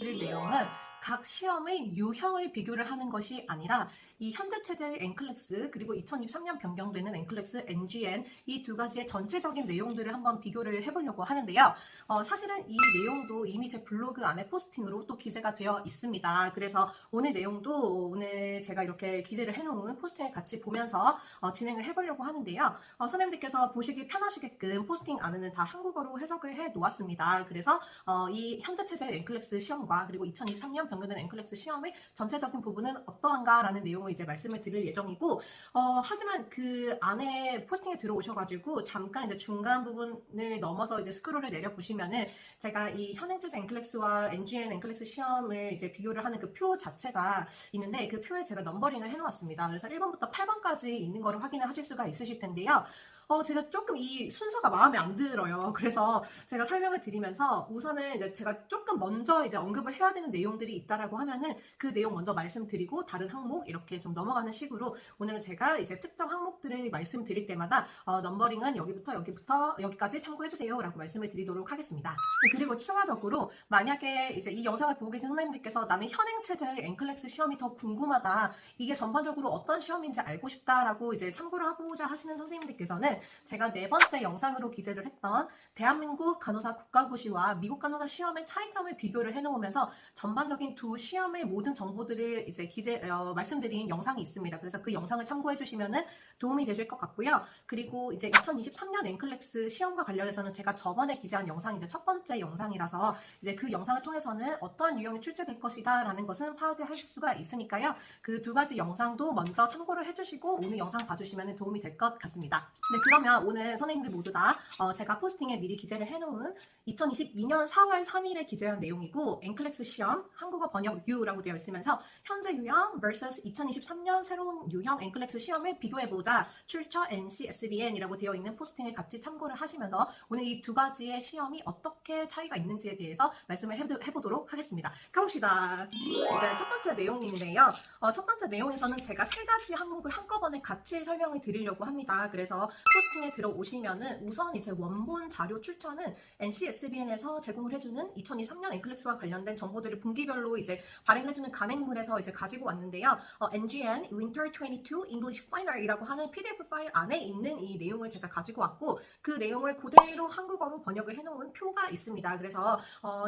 드릴 내용은 각 시험의 유형을 비교를 하는 것이 아니라 이 현재 체제의 NCLEX 그리고 2023년 변경되는 NCLEX, NGN 이 두 가지의 전체적인 내용들을 한번 비교를 해보려고 하는데요. 사실은 이 내용도 이미 제 블로그 안에 포스팅으로 또 기재가 되어 있습니다. 그래서 오늘 내용도 오늘 제가 이렇게 기재를 해놓은 포스팅을 같이 보면서 진행을 해보려고 하는데요. 선생님들께서 보시기 편하시게끔 포스팅 안에는 다 한국어로 해석을 해 놓았습니다. 그래서 이 현재 체제의 NCLEX 시험과 그리고 2023년 변경된 NCLEX 시험의 전체적인 부분은 어떠한가라는 내용을 이제 말씀을 드릴 예정이고, 하지만 그 안에 포스팅에 들어오셔가지고 잠깐 이제 중간 부분을 넘어서 이제 스크롤을 내려 보시면은 제가 이 현행체제 NCLEX와 NGN NCLEX 시험을 이제 비교를 하는 그 표 자체가 있는데 그 표에 제가 넘버링을 해놓았습니다. 그래서 1번부터 8번까지 있는 거를 확인을 하실 수가 있으실 텐데요. 제가 조금 이 순서가 마음에 안 들어요. 그래서 제가 설명을 드리면서 우선은 이제 제가 조금 먼저 이제 언급을 해야 되는 내용들이 있다라고 하면은 그 내용 먼저 말씀드리고 다른 항목 이렇게 좀 넘어가는 식으로 오늘은 제가 이제 특정 항목들을 말씀드릴 때마다 넘버링은 여기부터 여기까지 참고해주세요라고 말씀을 드리도록 하겠습니다. 그리고 추가적으로 만약에 이제 이 영상을 보고 계신 선생님들께서 나는 현행 체제의 NCLEX 시험이 더 궁금하다. 이게 전반적으로 어떤 시험인지 알고 싶다라고 이제 참고를 하고자 하시는 선생님들께서는 제가 4번째 영상으로 기재를 했던 대한민국 간호사 국가고시와 미국 간호사 시험의 차이점을 비교를 해놓으면서 전반적인 두 시험의 모든 정보들을 이제 말씀드린 영상이 있습니다. 그래서 그 영상을 참고해 주시면은 도움이 되실 것 같고요. 그리고 이제 2023년 NCLEX 시험과 관련해서는 제가 저번에 기재한 영상이 이제 첫 번째 영상이라서 이제 그 영상을 통해서는 어떠한 유형이 출제될 것이다라는 것은 파악을 하실 수가 있으니까요. 그 두 가지 영상도 먼저 참고를 해주시고 오늘 영상 봐주시면 도움이 될 것 같습니다. 네, 그러면 오늘 선생님들 모두 다 제가 포스팅에 미리 기재를 해놓은 2022년 4월 3일에 기재한 내용이고 NCLEX 시험 한국어 번역 U라고 되어 있으면서 현재 유형 vs 2023년 새로운 유형 NCLEX 시험을 비교해보자 출처 NCSBN이라고 되어 있는 포스팅을 같이 참고를 하시면서 오늘 이 두 가지의 시험이 어떻게 차이가 있는지에 대해서 말씀을 해보도록 하겠습니다. 가봅시다. 네, 첫 번째 내용인데요. 첫 번째 내용에서는 제가 3가지 항목을 한꺼번에 같이 설명을 드리려고 합니다. 그래서 포스팅에 들어오시면은 우선 이제 원본 자료 출처는 NCSBN에서 제공을 해주는 2023년 NCLEX와 관련된 정보들을 분기별로 이제 발행해주는 간행물에서 이제 가지고 왔는데요. NGN Winter 22 English Final이라고 하는 PDF 파일 안에 있는 이 내용을 제가 가지고 왔고 그 내용을 그대로 한국어로 번역을 해놓은 표가 있습니다. 그래서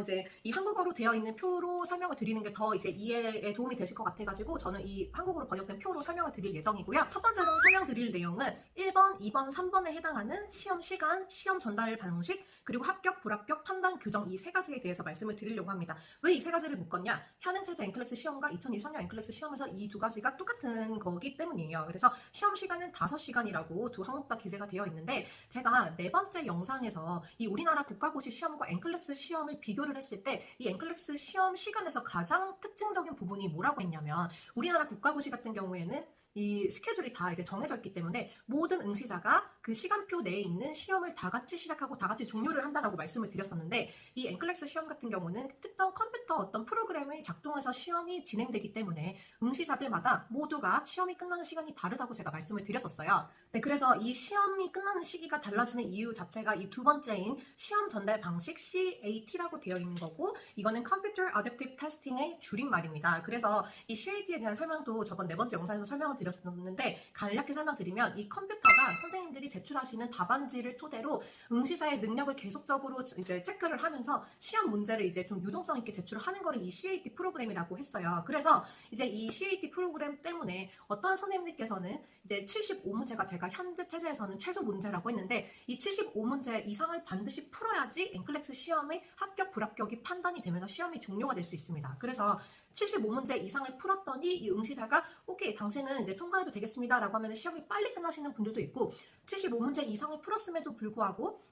이제 이 한국어로 되어 있는 표로 설명을 드리는 게 더 이제 이해에 도움이 되실 것 같아가지고 저는 이 한국어로 번역된 표로 설명을 드릴 예정이고요. 첫 번째로 설명드릴 내용은 1번, 2번, 3번에 해당하는 시험 시간, 시험 전달 방식, 그리고 합격, 불합격, 판단, 규정 이 3가지에 대해서 말씀을 드리려고 합니다. 왜 이 3가지를 묶었냐? 현행체제 NCLEX 시험과 2023년 NCLEX 시험에서 이 두 가지가 똑같은 거기 때문이에요. 그래서 시험 시간은 5시간이라고 두 항목 다 기재가 되어 있는데 제가 4번째 영상에서 이 우리나라 국가고시 시험과 NCLEX 시험을 비교를 했을 때 이 NCLEX 시험 시간에서 가장 특징적인 부분이 뭐라고 했냐면 우리나라 국가고시 같은 경우에는 이 스케줄이 다 이제 정해져 있기 때문에 모든 응시자가 그 시간표 내에 있는 시험을 다 같이 시작하고 다 같이 종료를 한다라고 말씀을 드렸었는데 이 NCLEX 시험 같은 경우는 특정 컴퓨터 어떤 프로그램이 작동해서 시험이 진행되기 때문에 응시자들마다 모두가 시험이 끝나는 시간이 다르다고 제가 말씀을 드렸었어요. 네, 그래서 이 시험이 끝나는 시기가 달라지는 이유 자체가 이 두 번째인 시험 전달 방식 CAT라고 되어 있는 거고 이거는 Computer Adaptive Testing의 줄임말입니다. 그래서 이 CAT에 대한 설명도 저번 4번째 영상에서 설명을 드렸었는데 간략히 설명드리면 이 컴퓨터가 선생님들이 제출하시는 답안지를 토대로 응시자의 능력을 계속적으로 이제 체크를 하면서 시험 문제를 이제 좀 유동성 있게 제출을 하는 거를 이 CAT 프로그램이라고 했어요. 그래서 이제 이 CAT 프로그램 때문에 어떠한 선생님들께서는 이제 75문제가 제가 현재 체제에서는 최소 문제라고 했는데 이 75문제 이상을 반드시 풀어야지 NCLEX 시험의 합격 불합격이 판단이 되면서 시험이 종료가 될 수 있습니다. 그래서 75문제 이상을 풀었더니 이 응시자가 오케이 당신은 이제 통과해도 되겠습니다 라고 하면 시험이 빨리 끝나시는 분들도 있고 75문제 이상을 풀었음에도 불구하고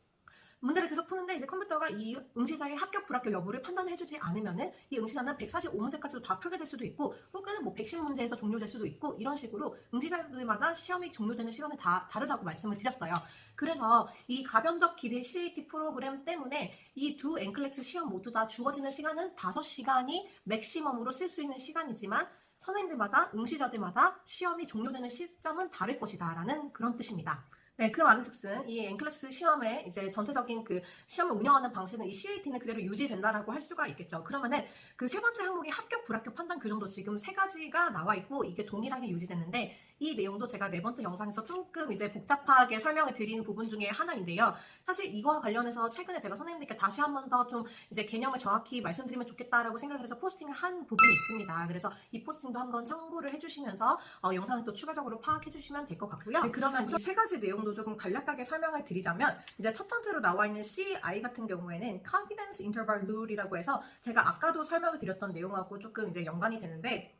문제를 계속 푸는데 이제 컴퓨터가 이 응시자의 합격 불합격 여부를 판단해주지 않으면은 이 응시자는 145문제까지도 다 풀게 될 수도 있고 혹은 뭐 110문제에서 종료될 수도 있고 이런 식으로 응시자들마다 시험이 종료되는 시간이 다 다르다고 말씀을 드렸어요. 그래서 이 가변적 길이 CAT 프로그램 때문에 이 두 NCLEX 시험 모두 다 주어지는 시간은 5시간이 맥시멈으로 쓸 수 있는 시간이지만 선생님들마다 응시자들마다 시험이 종료되는 시점은 다를 것이다 라는 그런 뜻입니다. 네, 그 말인즉슨 이 NCLEX 시험의 이제 전체적인 그 시험을 운영하는 방식은 이 CAT는 그대로 유지된다라고 할 수가 있겠죠. 그러면은 그 세 번째 항목이 합격, 불합격 판단 규정도 지금 세 가지가 나와 있고 이게 동일하게 유지되는데 이 내용도 제가 네 번째 영상에서 조금 이제 복잡하게 설명을 드린 부분 중에 하나인데요. 사실 이거와 관련해서 최근에 제가 선생님들께 다시 한 번 더 좀 이제 개념을 정확히 말씀드리면 좋겠다라고 생각을 해서 포스팅을 한 부분이 있습니다. 그래서 이 포스팅도 한번 참고를 해주시면서 영상을 또 추가적으로 파악해 주시면 될 것 같고요. 네, 그러면 이 세 가지 내용도 조금 간략하게 설명을 드리자면 이제 첫 번째로 나와 있는 CI 같은 경우에는 Confidence Interval Rule이라고 해서 제가 아까도 설명을 드렸던 내용하고 조금 이제 연관이 되는데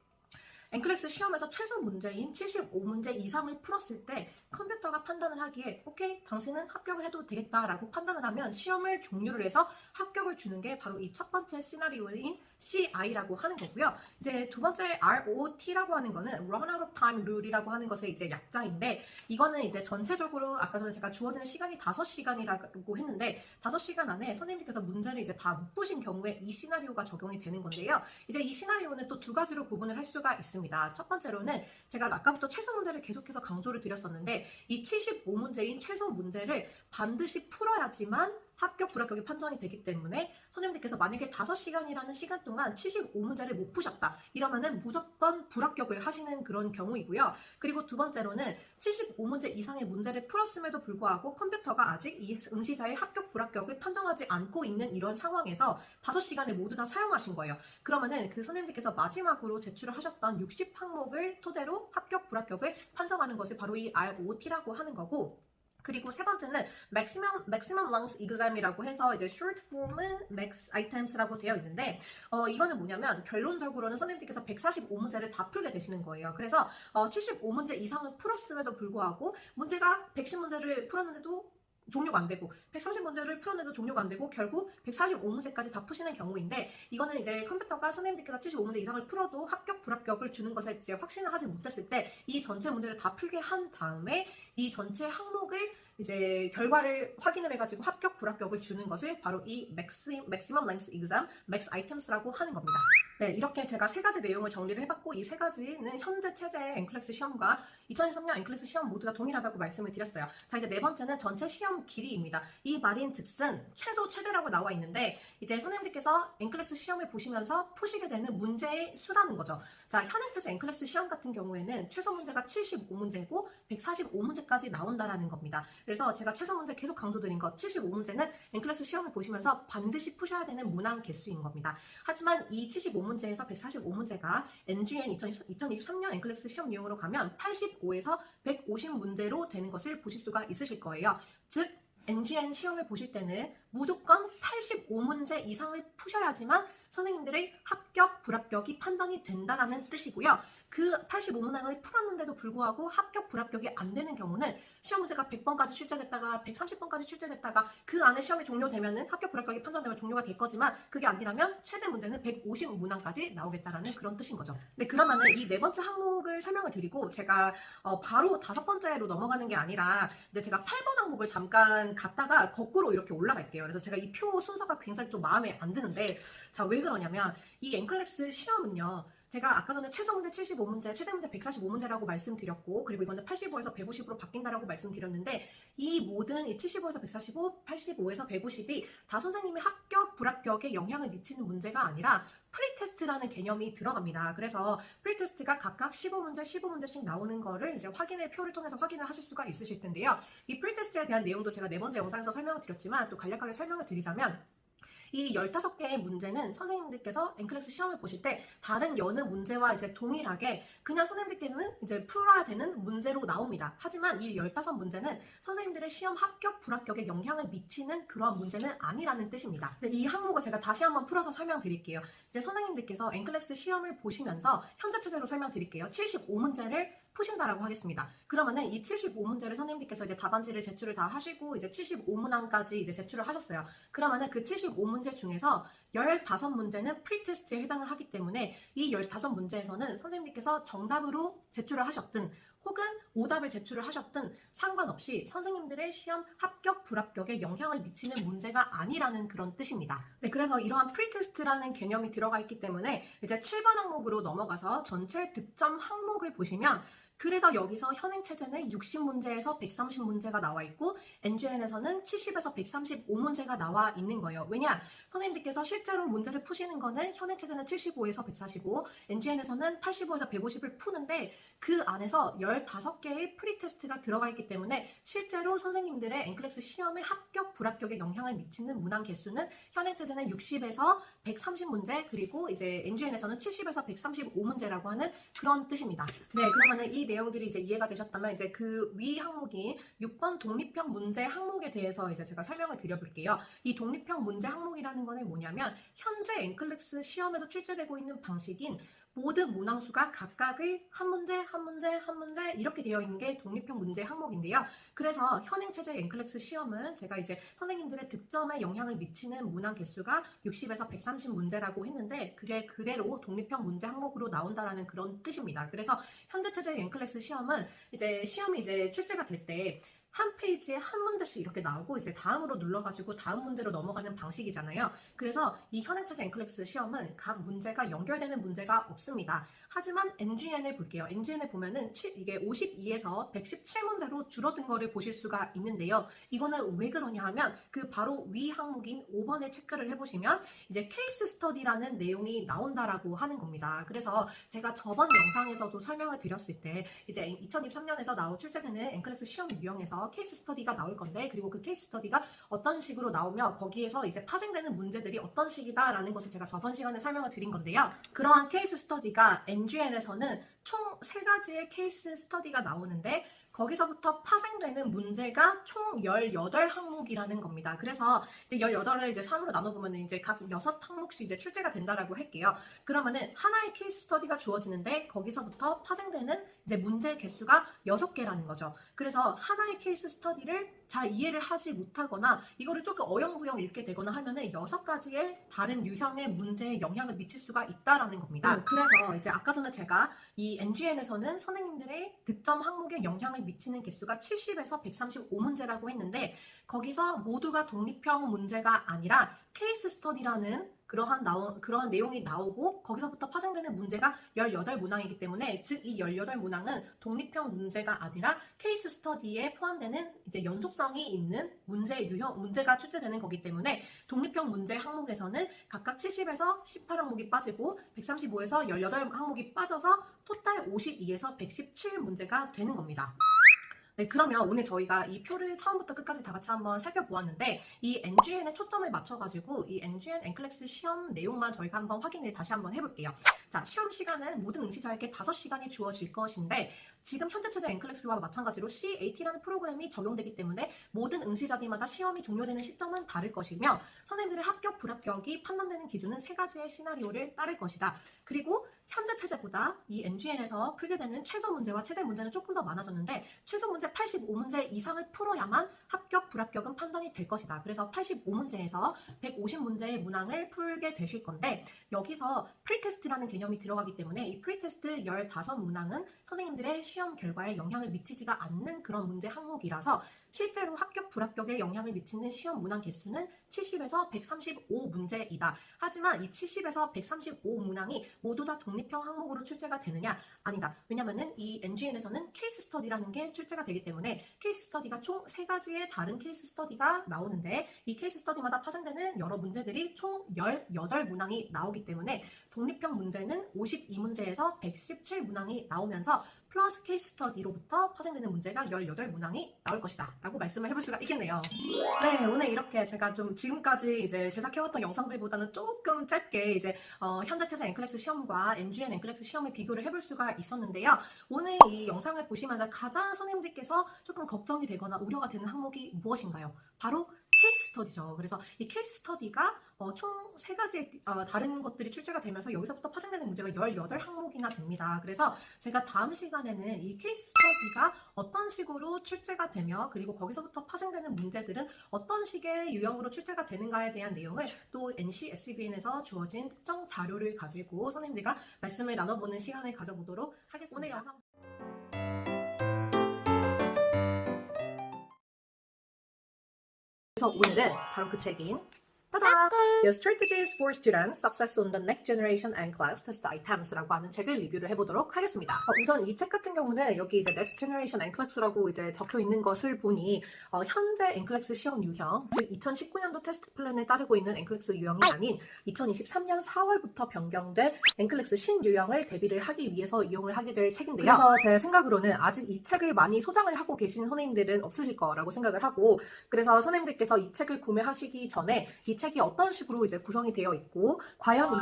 NCLEX 시험에서 최소 문제인 75문제 이상을 풀었을 때 컴퓨터가 판단을 하기에 오케이 당신은 합격을 해도 되겠다라고 판단을 하면 시험을 종료를 해서 합격을 주는 게 바로 이 첫 번째 시나리오인 CI라고 하는 거고요. 이제 두 번째 ROT라고 하는 거는 Run Out of Time Rule이라고 하는 것의 이제 약자인데 이거는 이제 전체적으로 아까 전에 제가 주어지는 시간이 5시간이라고 했는데 5시간 안에 선생님께서 문제를 이제 다 못 푸신 경우에 이 시나리오가 적용이 되는 건데요. 이제 이 시나리오는 또 두 가지로 구분을 할 수가 있습니다. 첫 번째로는 제가 아까부터 최소 문제를 계속해서 강조를 드렸었는데 이 75문제인 최소 문제를 반드시 풀어야지만 합격, 불합격이 판정이 되기 때문에 선생님들께서 만약에 5시간이라는 시간 동안 75문제를 못 푸셨다. 이러면은 무조건 불합격을 하시는 그런 경우이고요. 그리고 두 번째로는 75문제 이상의 문제를 풀었음에도 불구하고 컴퓨터가 아직 이 응시자의 합격, 불합격을 판정하지 않고 있는 이런 상황에서 5시간을 모두 다 사용하신 거예요. 그러면은 그 선생님들께서 마지막으로 제출을 하셨던 60항목을 토대로 합격, 불합격을 판정하는 것이 바로 이 ROT라고 하는 거고 그리고 세 번째는 maximum length exam이라고 해서 이제 short form은 max items라고 되어 있는데 이거는 뭐냐면 결론적으로는 선생님들께서 145문제를 다 풀게 되시는 거예요. 그래서 75문제 이상을 풀었음에도 불구하고 문제가 110문제를 풀었는데도 종료가 안 되고 130문제를 풀어내도 종료가 안 되고 결국 145문제까지 다 푸시는 경우인데 이거는 이제 컴퓨터가 선생님들께서 75문제 이상을 풀어도 합격, 불합격을 주는 것에 이제 확신을 하지 못했을 때 이 전체 문제를 다 풀게 한 다음에 이 전체 항목을 이제 결과를 확인을 해가지고 합격, 불합격을 주는 것을 바로 이 maximum length exam, max items라고 하는 겁니다. 네, 이렇게 제가 세 가지 내용을 정리를 해봤고 이 세 가지는 현재 체제의 NCLEX 시험과 2023년 NCLEX 시험 모두가 동일하다고 말씀을 드렸어요. 자, 이제 네 번째는 전체 시험 길이입니다. 이 말인 즉슨 최소 최대라고 나와 있는데 이제 선생님들께서 NCLEX 시험을 보시면서 푸시게 되는 문제의 수라는 거죠. 자, 현행 체제 NCLEX 시험 같은 경우에는 최소 문제가 75문제고 145문제까지 나온다라는 겁니다. 그래서 제가 최소 문제 계속 강조드린 것 75문제는 NCLEX 시험을 보시면서 반드시 푸셔야 되는 문항 개수인 겁니다. 하지만 이 75문제에서 145문제가 NGN 2023년 NCLEX 시험 내용으로 가면 85에서 150문제로 되는 것을 보실 수가 있으실 거예요. 즉 NGN 시험을 보실 때는 무조건 85문제 이상을 푸셔야지만 선생님들의 합격, 불합격이 판단이 된다는 뜻이고요. 그 85문항을 풀었는데도 불구하고 합격, 불합격이 안 되는 경우는 시험 문제가 100번까지 출제됐다가 130번까지 출제됐다가 그 안에 시험이 종료되면은 합격, 불합격이 판정되면 종료가 될 거지만 그게 아니라면 최대 문제는 150문항까지 나오겠다라는 그런 뜻인 거죠. 네, 그러면은 이 네 번째 항목을 설명을 드리고 제가 바로 다섯 번째로 넘어가는 게 아니라 이제 제가 8번 항목을 잠깐 갔다가 거꾸로 이렇게 올라갈게요. 그래서 제가 이 표 순서가 굉장히 좀 마음에 안 드는데 자, 왜 그러냐면 이 NCLEX 시험은요. 제가 아까 전에 최소 문제 75문제, 최대 문제 145문제라고 말씀드렸고 그리고 이거는 85에서 150으로 바뀐다라고 말씀드렸는데 이 모든 이 75에서 145, 85에서 150이 다 선생님의 합격, 불합격에 영향을 미치는 문제가 아니라 프리테스트라는 개념이 들어갑니다. 그래서 프리테스트가 각각 15문제, 15문제씩 나오는 거를 이제 확인의 표를 통해서 확인을 하실 수가 있으실 텐데요. 이 프리테스트에 대한 내용도 제가 네 번째 영상에서 설명을 드렸지만 또 간략하게 설명을 드리자면 이 15개의 문제는 선생님들께서 NCLEX 시험을 보실 때 다른 여느 문제와 이제 동일하게 그냥 선생님들께서는 이제 풀어야 되는 문제로 나옵니다. 하지만 이 15문제는 선생님들의 시험 합격, 불합격에 영향을 미치는 그러한 문제는 아니라는 뜻입니다. 이 항목을 제가 다시 한번 풀어서 설명드릴게요. 이제 선생님들께서 NCLEX 시험을 보시면서 현재 체제로 설명드릴게요. 75문제를 푸신다라고 하겠습니다. 그러면은 이 75문제를 선생님들께서 이제 답안지를 제출을 다 하시고 이제 75문항까지 이제 제출을 하셨어요. 그러면은 그 75문제 중에서 15문제는 프리테스트에 해당을 하기 때문에 이 15문제에서는 선생님께서 정답으로 제출을 하셨든 혹은 오답을 제출을 하셨든 상관없이 선생님들의 시험 합격, 불합격에 영향을 미치는 문제가 아니라는 그런 뜻입니다. 네, 그래서 이러한 프리테스트라는 개념이 들어가 있기 때문에 이제 7번 항목으로 넘어가서 전체 득점 항목을 보시면 그래서 여기서 현행체제는 60문제에서 130문제가 나와 있고 NGN에서는 70에서 135문제가 나와 있는 거예요. 왜냐? 선생님들께서 실제로 문제를 푸시는 거는 현행체제는 75에서 145, NGN에서는 85에서 150을 푸는데 그 안에서 15개의 프리테스트가 들어가 있기 때문에 실제로 선생님들의 NCLEX 시험의 합격, 불합격에 영향을 미치는 문항 개수는 현행체제는 60에서 130문제, 그리고 이제 NGN에서는 70에서 135문제라고 하는 그런 뜻입니다. 네, 그러면은 이 내용들이 이제 이해가 되셨다면 이제 그 위 항목인 6번 독립형 문제 항목에 대해서 이제 제가 설명을 드려볼게요. 이 독립형 문제 항목이라는 거는 뭐냐면 현재 NCLEX 시험에서 출제되고 있는 방식인 모든 문항수가 각각의 한 문제, 한 문제, 한 문제 이렇게 되어 있는 게 독립형 문제 항목인데요. 그래서 현행체제 NCLEX 시험은 제가 이제 선생님들의 득점에 영향을 미치는 문항 개수가 60에서 130문제라고 했는데 그게 그대로 독립형 문제 항목으로 나온다라는 그런 뜻입니다. 그래서 현재 체제 NCLEX 시험은 이제 시험이 이제 출제가 될 때 한 페이지에 한 문제씩 이렇게 나오고 이제 다음으로 눌러가지고 다음 문제로 넘어가는 방식이잖아요. 그래서 이 현행체제 NCLEX 시험은 각 문제가 연결되는 문제가 없습니다. 하지만 NGN을 볼게요. NGN을 보면은 이게 52에서 117문제로 줄어든 거를 보실 수가 있는데요. 이거는 왜 그러냐 하면 그 바로 위 항목인 5번을 체크를 해보시면 이제 케이스 스터디라는 내용이 나온다라고 하는 겁니다. 그래서 제가 저번 영상에서도 설명을 드렸을 때 이제 2023년에서 출제되는 NCLEX 시험 유형에서 케이스 스터디가 나올 건데 그리고 그 케이스 스터디가 어떤 식으로 나오며 거기에서 이제 파생되는 문제들이 어떤 식이다라는 것을 제가 저번 시간에 설명을 드린 건데요. 그러한 케이스 스터디가 NGN에서는 총 3가지의 케이스 스터디가 나오는데 거기서부터 파생되는 문제가 총 18항목이라는 겁니다. 그래서 이제 18을 이제 3으로 나눠보면 이제 각 6항목씩 이제 출제가 된다라고 할게요. 그러면은 하나의 케이스 스터디가 주어지는데 거기서부터 파생되는 이제 문제 개수가 6개라는 거죠. 그래서 하나의 케이스 스터디를 잘 이해를 하지 못하거나 이거를 조금 어영부영 읽게 되거나 하면은 6가지의 다른 유형의 문제에 영향을 미칠 수가 있다라는 겁니다. 그래서 이제 아까 전에 제가 이 NGN에서는 선생님들의 득점 항목에 영향을 미치는 개수가 70에서 135문제라고 했는데 거기서 모두가 독립형 문제가 아니라 케이스 스터디라는 그러한 내용이 나오고 거기서부터 파생되는 문제가 18문항이기 때문에 즉 이 18문항은 독립형 문제가 아니라 케이스 스터디에 포함되는 이제 연속성이 있는 문제가 출제되는 거기 때문에 독립형 문제 항목에서는 각각 70에서 18항목이 빠지고 135에서 18항목이 빠져서 토탈 52에서 117문제가 되는 겁니다. 네, 그러면 오늘 저희가 이 표를 처음부터 끝까지 다 같이 한번 살펴보았는데 이 NGN에 초점을 맞춰가지고 이 NGN NCLEX 시험 내용만 저희가 한번 확인을 다시 한번 해볼게요. 자, 시험 시간은 모든 응시자에게 5시간이 주어질 것인데 지금 현재 체제 NCLEX와 마찬가지로 CAT라는 프로그램이 적용되기 때문에 모든 응시자들마다 시험이 종료되는 시점은 다를 것이며 선생님들의 합격, 불합격이 판단되는 기준은 3가지의 시나리오를 따를 것이다. 그리고 현재 체제보다 이 NGN에서 풀게 되는 최소 문제와 최대 문제는 조금 더 많아졌는데 최소 문제 85문제 이상을 풀어야만 합격, 불합격은 판단이 될 것이다. 그래서 85문제에서 150문제의 문항을 풀게 되실 건데 여기서 프리테스트라는 개념이 들어가기 때문에 이 프리테스트 15문항은 선생님들의 시험 결과에 영향을 미치지가 않는 그런 문제 항목이라서 실제로 합격, 불합격에 영향을 미치는 시험 문항 개수는 70에서 135문제이다. 하지만 이 70에서 135문항이 모두 다 독립형 항목으로 출제가 되느냐? 아니다. 왜냐면은 이 NGN에서는 케이스 스터디라는 게 출제가 되기 때문에 케이스 스터디가 총 3가지의 다른 케이스 스터디가 나오는데 이 케이스 스터디마다 파생되는 여러 문제들이 총 18문항이 나오기 때문에 독립형 문제는 52문제에서 117문항이 나오면서 플러스 케이스 스터디로부터 파생되는 문제가 18문항이 나올 것이다 라고 말씀을 해볼 수가 있겠네요. 네, 오늘 이렇게 제가 좀 지금까지 이제 제작해왔던 영상들보다는 조금 짧게 이제 현재 체제 NCLEX 시험과 NGN NCLEX 시험을 비교를 해볼 수가 있었는데요. 오늘 이 영상을 보시면서 가장 선생님들께서 조금 걱정이 되거나 우려가 되는 항목이 무엇인가요? 바로 케이스 스터디죠. 그래서 이 케이스 스터디가 총 3가지 다른 것들이 출제가 되면서 여기서부터 파생되는 문제가 18항목이나 됩니다. 그래서 제가 다음 시간에는 이 케이스 스터디가 어떤 식으로 출제가 되며 그리고 거기서부터 파생되는 문제들은 어떤 식의 유형으로 출제가 되는가에 대한 내용을 또 NCSBN에서 주어진 특정 자료를 가지고 선생님들과 말씀을 나눠보는 시간을 가져보도록 하겠습니다. 오늘 영상 그래서 오늘은 바로 그 책인 따다! The Strategies for Students Success on the Next Generation NCLEX Test Items라고 하는 책을 리뷰를 해보도록 하겠습니다. 우선 이 책 같은 경우는 여기 이제 Next Generation NCLEX라고 이제 적혀 있는 것을 보니 현재 NCLEX 시험 유형, 즉 2019년도 테스트 플랜을 따르고 있는 NCLEX 유형이 아닌 2023년 4월부터 변경될 NCLEX 신유형을 대비를 하기 위해서 이용을 하게 될 책인데요. 그래서 제 생각으로는 아직 이 책을 많이 소장을 하고 계신 선생님들은 없으실 거라고 생각을 하고, 그래서 선생님들께서 이 책을 구매하시기 전에 이 책이 어떤 식으로 이제 구성이 되어 있고 과연 이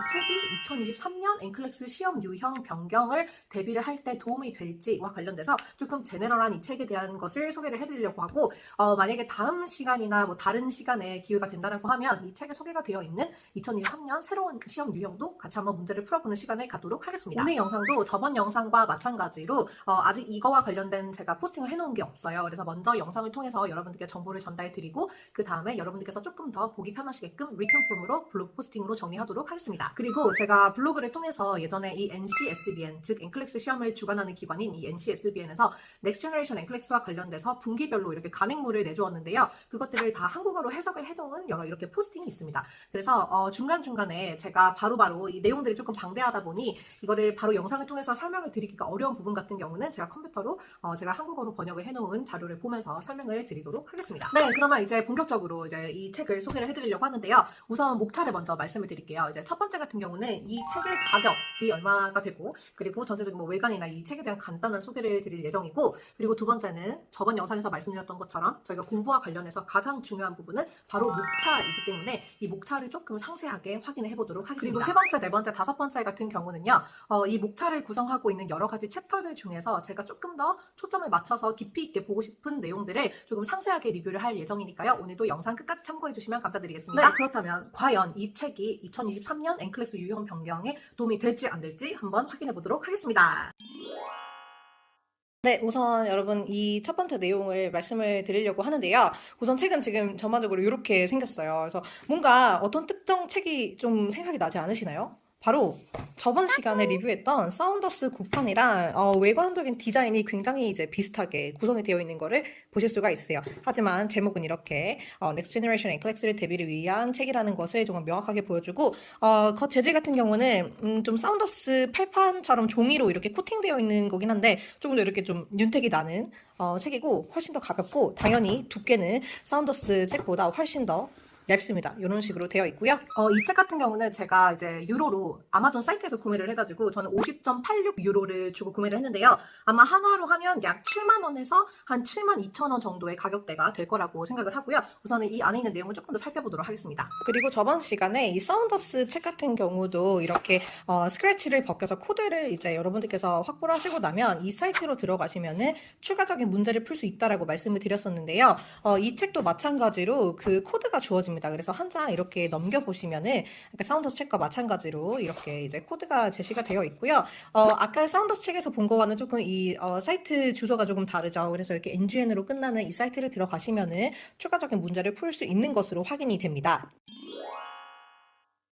책이 2023년 NCLEX 시험 유형 변경을 대비를 할 때 도움이 될지와 관련돼서 조금 제너럴한 이 책에 대한 것을 소개를 해드리려고 하고, 만약에 다음 시간이나 뭐 다른 시간에 기회가 된다고 하면 이 책에 소개가 되어 있는 2023년 새로운 시험 유형도 같이 한번 문제를 풀어보는 시간을 갖도록 하겠습니다. 오늘 영상도 저번 영상과 마찬가지로 아직 이거와 관련된 제가 포스팅을 해놓은 게 없어요. 그래서 먼저 영상을 통해서 여러분들께 정보를 전달드리고 그 다음에 여러분들께서 조금 더 보기 편하시게끔 리튼 폼으로 블로그 포스팅으로 정리하도록 하겠습니다. 그리고 제가 블로그를 통해서 예전에 이 NCSBN, 즉 NCLEX 시험을 주관하는 기관인 이 NCSBN에서 Next Generation NCLEX와 관련돼서 분기별로 이렇게 간행물을 내주었는데요. 그것들을 다 한국어로 해석을 해놓은 여러 이렇게 포스팅이 있습니다. 그래서 중간중간에 제가 바로바로 이 내용들이 조금 방대하다 보니 이거를 바로 영상을 통해서 설명을 드리기가 어려운 부분 같은 경우는 제가 컴퓨터로 제가 한국어로 번역을 해놓은 자료를 보면서 설명을 드리도록 하겠습니다. 네, 그러면 이제 본격적으로 이제 이 책을 소개를 해드리려고 하는데요. 우선 목차를 먼저 말씀을 드릴게요. 이제 첫 번째 같은 경우는 이 책의 가격이 얼마가 되고, 그리고 전체적인 뭐 외관이나 이 책에 대한 간단한 소개를 드릴 예정이고, 그리고 두 번째는 저번 영상에서 말씀드렸던 것처럼 저희가 공부와 관련해서 가장 중요한 부분은 바로 목차이기 때문에 이 목차를 조금 상세하게 확인해 보도록 하겠습니다. 그리고 세 번째, 네 번째, 다섯 번째 같은 경우는요, 이 목차를 구성하고 있는 여러 가지 챕터들 중에서 제가 조금 더 초점을 맞춰서 깊이 있게 보고 싶은 내용들을 조금 상세하게 리뷰를 할 예정이니까요. 오늘도 영상 끝까지 참고해 주시면 감사드리겠습니다. 네, 그렇다면 과연 이 책이 2023년 NCLEX 유형 변경에 도움이 될지 안 될지 한번 확인해 보도록 하겠습니다. 네, 우선 여러분 이 첫 번째 내용을 말씀을 드리려고 하는데요. 우선 책은 지금 전반적으로 이렇게 생겼어요. 그래서 뭔가 어떤 특정 책이 좀 생각이 나지 않으시나요? 바로 저번 시간에 리뷰했던 사운더스 9판이랑 외관적인 디자인이 굉장히 이제 비슷하게 구성이 되어 있는 거를 보실 수가 있으세요. 하지만 제목은 이렇게 Next Generation NCLEX를 대비를 위한 책이라는 것을 정말 명확하게 보여주고, 겉 재질 같은 경우는 좀 사운더스 8판처럼 종이로 이렇게 코팅되어 있는 거긴 한데 조금 더 이렇게 좀 윤택이 나는 책이고, 훨씬 더 가볍고 당연히 두께는 사운더스 책보다 훨씬 더 얇습니다. 이런 식으로 되어 있고요. 이 책 같은 경우는 제가 이제 유로로 아마존 사이트에서 구매를 해가지고 저는 50.86 유로를 주고 구매를 했는데요. 아마 한화로 하면 약 7만 원에서 한 7만 2천 원 정도의 가격대가 될 거라고 생각을 하고요. 우선은 이 안에 있는 내용을 조금 더 살펴보도록 하겠습니다. 그리고 저번 시간에 이 사운더스 책 같은 경우도 이렇게 스크래치를 벗겨서 코드를 이제 여러분들께서 확보를 하시고 나면 이 사이트로 들어가시면은 추가적인 문제를 풀 수 있다라고 말씀을 드렸었는데요. 이 책도 마찬가지로 그 코드가 주어집니다. 그래서 한 장 이렇게 넘겨보시면은 사운더스 책과 마찬가지로 이렇게 이제 코드가 제시가 되어 있고요. 아까 사운더스 책에서 본 거와는 조금 이 사이트 주소가 조금 다르죠. 그래서 이렇게 NGN으로 끝나는 이 사이트를 들어가시면은 추가적인 문제를 풀 수 있는 것으로 확인이 됩니다.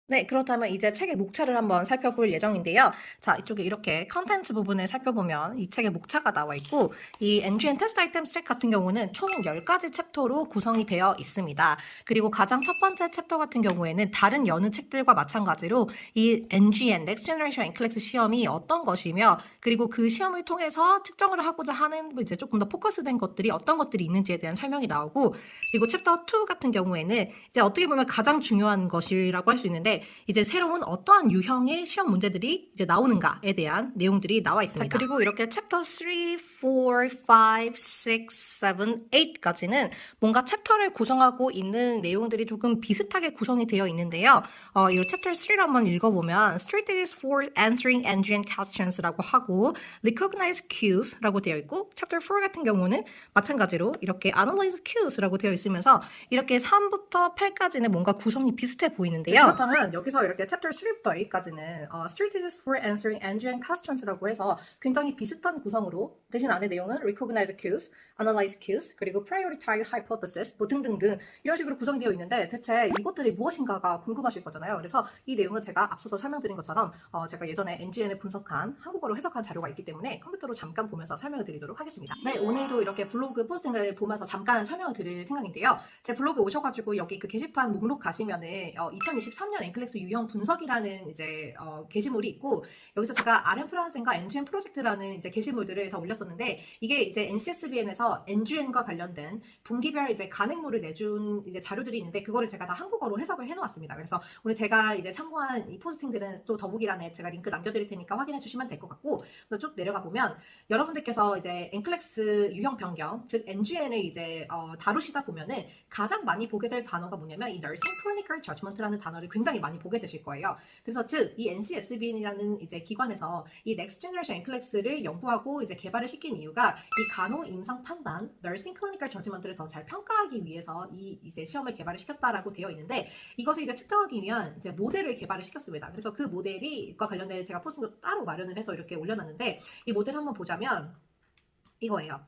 네, 그렇다면 이제 책의 목차를 한번 살펴볼 예정인데요. 자, 이쪽에 이렇게 컨텐츠 부분을 살펴보면 이 책의 목차가 나와 있고, 이 NGN 테스트 아이템스 책 같은 경우는 총 10가지 챕터로 구성이 되어 있습니다. 그리고 가장 첫 번째 챕터 같은 경우에는 다른 여느 책들과 마찬가지로 이 NGN, Next Generation NCLEX 시험이 어떤 것이며, 그리고 그 시험을 통해서 측정을 하고자 하는 이제 조금 더 포커스된 것들이 어떤 것들이 있는지에 대한 설명이 나오고, 그리고 챕터 2 같은 경우에는 이제 어떻게 보면 가장 중요한 것이라고 할 수 있는데, 이제 새로운 어떠한 유형의 시험 문제들이 이제 나오는가에 대한 내용들이 나와 있습니다. 자, 그리고 이렇게 챕터 3, 4, 5, 6, 7, 8까지는 뭔가 챕터를 구성하고 있는 내용들이 조금 비슷하게 구성이 되어 있는데요. 이 챕터 3를 한번 읽어보면 Strategies for Answering NGN Questions라고 하고 Recognize Cues라고 되어 있고, 챕터 4 같은 경우는 마찬가지로 이렇게 Analyze Cues라고 되어 있으면서 이렇게 3부터 8까지는 뭔가 구성이 비슷해 보이는데요. 그렇다면 보시면 여기서 이렇게 챕터 3부터 8까지는 strategies for answering NGN questions라고 해서 굉장히 비슷한 구성으로 대신 안에 내용은 recognize cues, analyze cues, 그리고 prioritize hypothesis 뭐 등등등 이런 식으로 구성이 되어 있는데 대체 이것들이 무엇인가가 궁금하실 거잖아요. 그래서 이 내용은 제가 앞서서 설명드린 것처럼 제가 예전에 NGN을 분석한 한국어로 해석한 자료가 있기 때문에 컴퓨터로 잠깐 보면서 설명을 드리도록 하겠습니다. 네, 오늘도 이렇게 블로그 포스팅을 보면서 잠깐 설명을 드릴 생각인데요. 제 블로그 오셔가지고 여기 그 게시판 목록 가시면은 2023년 엔클렉스 유형 분석이라는 이제 게시물이 있고 여기서 제가 RM 프랑스과 NGN 프로젝트라는 이제 게시물들을 다 올렸었는데 이게 이제 NCSBN에서 NGN과 관련된 분기별 이제 간행물을 내준 이제 자료들이 있는데 그거를 제가 다 한국어로 해석을 해놓았습니다. 그래서 오늘 제가 이제 참고한 이 포스팅들은 또 더보기란에 제가 링크 남겨드릴 테니까 확인해 주시면 될 것 같고 쭉 내려가 보면 여러분들께서 이제 엔클렉스 유형 변경 즉 NGN을 이제 다루시다 보면은 가장 많이 보게 될 단어가 뭐냐면 이 Nursing Clinical Judgment라는 단어를 굉장히 많이 보게 되실 거예요. 그래서 즉 이 NCSBN이라는 이제 기관에서 이 Next Generation NCLEX를 연구하고 이제 개발을 시킨 이유가 이 간호 임상 판단 Nursing Clinical Judgment를 더 잘 평가하기 위해서 이 이제 시험을 개발을 시켰다라고 되어 있는데 이것을 이제 측정하기 위한 이제 모델을 개발을 시켰습니다. 그래서 그 모델과 관련된 제가 포스팅도 따로 마련을 해서 이렇게 올려놨는데 이 모델 한번 보자면 이거예요.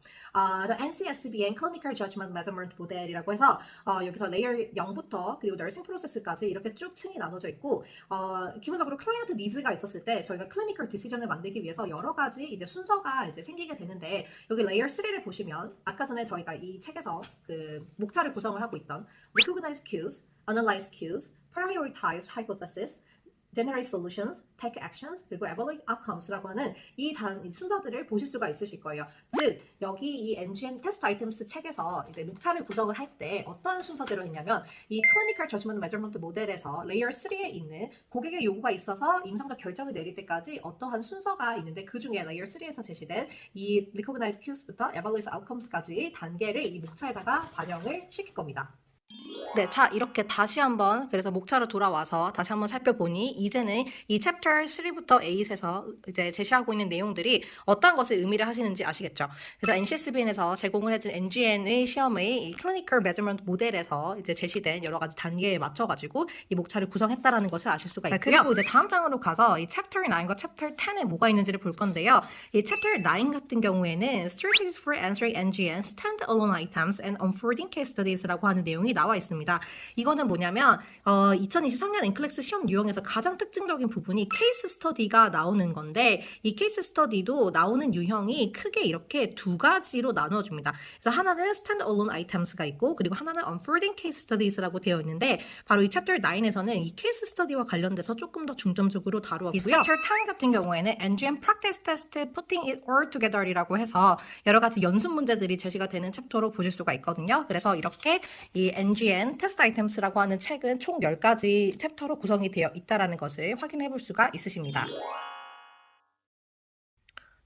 The NCSBN Clinical Judgment Measurement 모델이라고 해서 여기서 레이어 0부터 그리고 너싱 프로세스까지 이렇게 쭉 층이 나눠져 있고 기본적으로 클라이언트 니즈가 있었을 때 저희가 클리니컬 디시전을 만들기 위해서 여러 가지 이제 순서가 이제 생기게 되는데 여기 레이어 3를 보시면 아까 전에 저희가 이 책에서 그 목차를 구성을 하고 있던 Recognize Cues, Analyze Cues, Prioritize Hypothesis, Generate Solutions, Take Actions, 그리고 Evaluate Outcomes라고 하는 이 순서들을 보실 수가 있으실 거예요. 즉 여기 이 NGN 테스트 아이템스 책에서 이제 목차를 구성을 할 때 어떤 순서대로 있냐면 이 Clinical Judgment Measurement 모델에서 레이어 3에 있는 고객의 요구가 있어서 임상적 결정을 내릴 때까지 어떠한 순서가 있는데 그 중에 레이어 3에서 제시된 이 Recognize Cues부터 Evaluate Outcomes까지 단계를 이 목차에다가 반영을 시킬 겁니다. 네, 자 이렇게 다시 한번 그래서 목차로 돌아와서 다시 한번 살펴보니 이제는 이 챕터 3부터 8에서 이제 제시하고 있는 내용들이 어떤 것을 의미를 하시는지 아시겠죠? 그래서 NCSBN에서 제공을 해준 NGN의 시험의 이 Clinical Measurement 모델에서 이제 제시된 여러 가지 단계에 맞춰가지고 이 목차를 구성했다라는 것을 아실 수가 있고요. 그리고 이제 다음 장으로 가서 이 챕터 9과 챕터 10에 뭐가 있는지를 볼 건데요. 이 챕터 9 같은 경우에는 Strategies for Answering NGN Stand-alone Items and Unfolding Case Studies라고 하는 내용이 나와 있습니다. 이거는 뭐냐면 2023년 엔클렉스 시험 유형에서 가장 특징적인 부분이 케이스 스터디가 나오는 건데 이 케이스 스터디도 나오는 유형이 크게 이렇게 두 가지로 나누어집니다. 그래서 하나는 Stand-alone Items가 있고 그리고 하나는 Unfolding Case Studies라고 되어 있는데 바로 이 챕터 9에서는 이 케이스 스터디와 관련돼서 조금 더 중점적으로 다루었고요. 이 챕터 10 같은 경우에는 NGN Practice Test Putting It All Together이라고 해서 여러 가지 연습 문제들이 제시가 되는 챕터로 보실 수가 있거든요. 그래서 이렇게 이 NGN 테스트 아이템스라고 하는 책은 총 10가지 챕터로 구성이 되어 있다는 것을 확인해 볼 수가 있으십니다.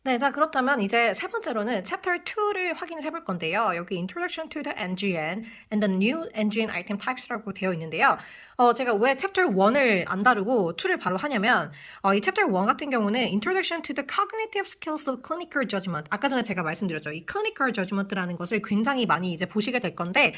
네, 자 그렇다면 이제 세 번째로는 챕터 2를 확인을 해볼 건데요. 여기 Introduction to the NGN and the New NGN Item Types라고 되어 있는데요. 제가 왜 챕터 1을 안 다루고 2를 바로 하냐면 이 챕터 1 같은 경우는 Introduction to the Cognitive Skills of Clinical Judgment 아까 전에 제가 말씀드렸죠. 이 Clinical Judgment라는 것을 굉장히 많이 이제 보시게 될 건데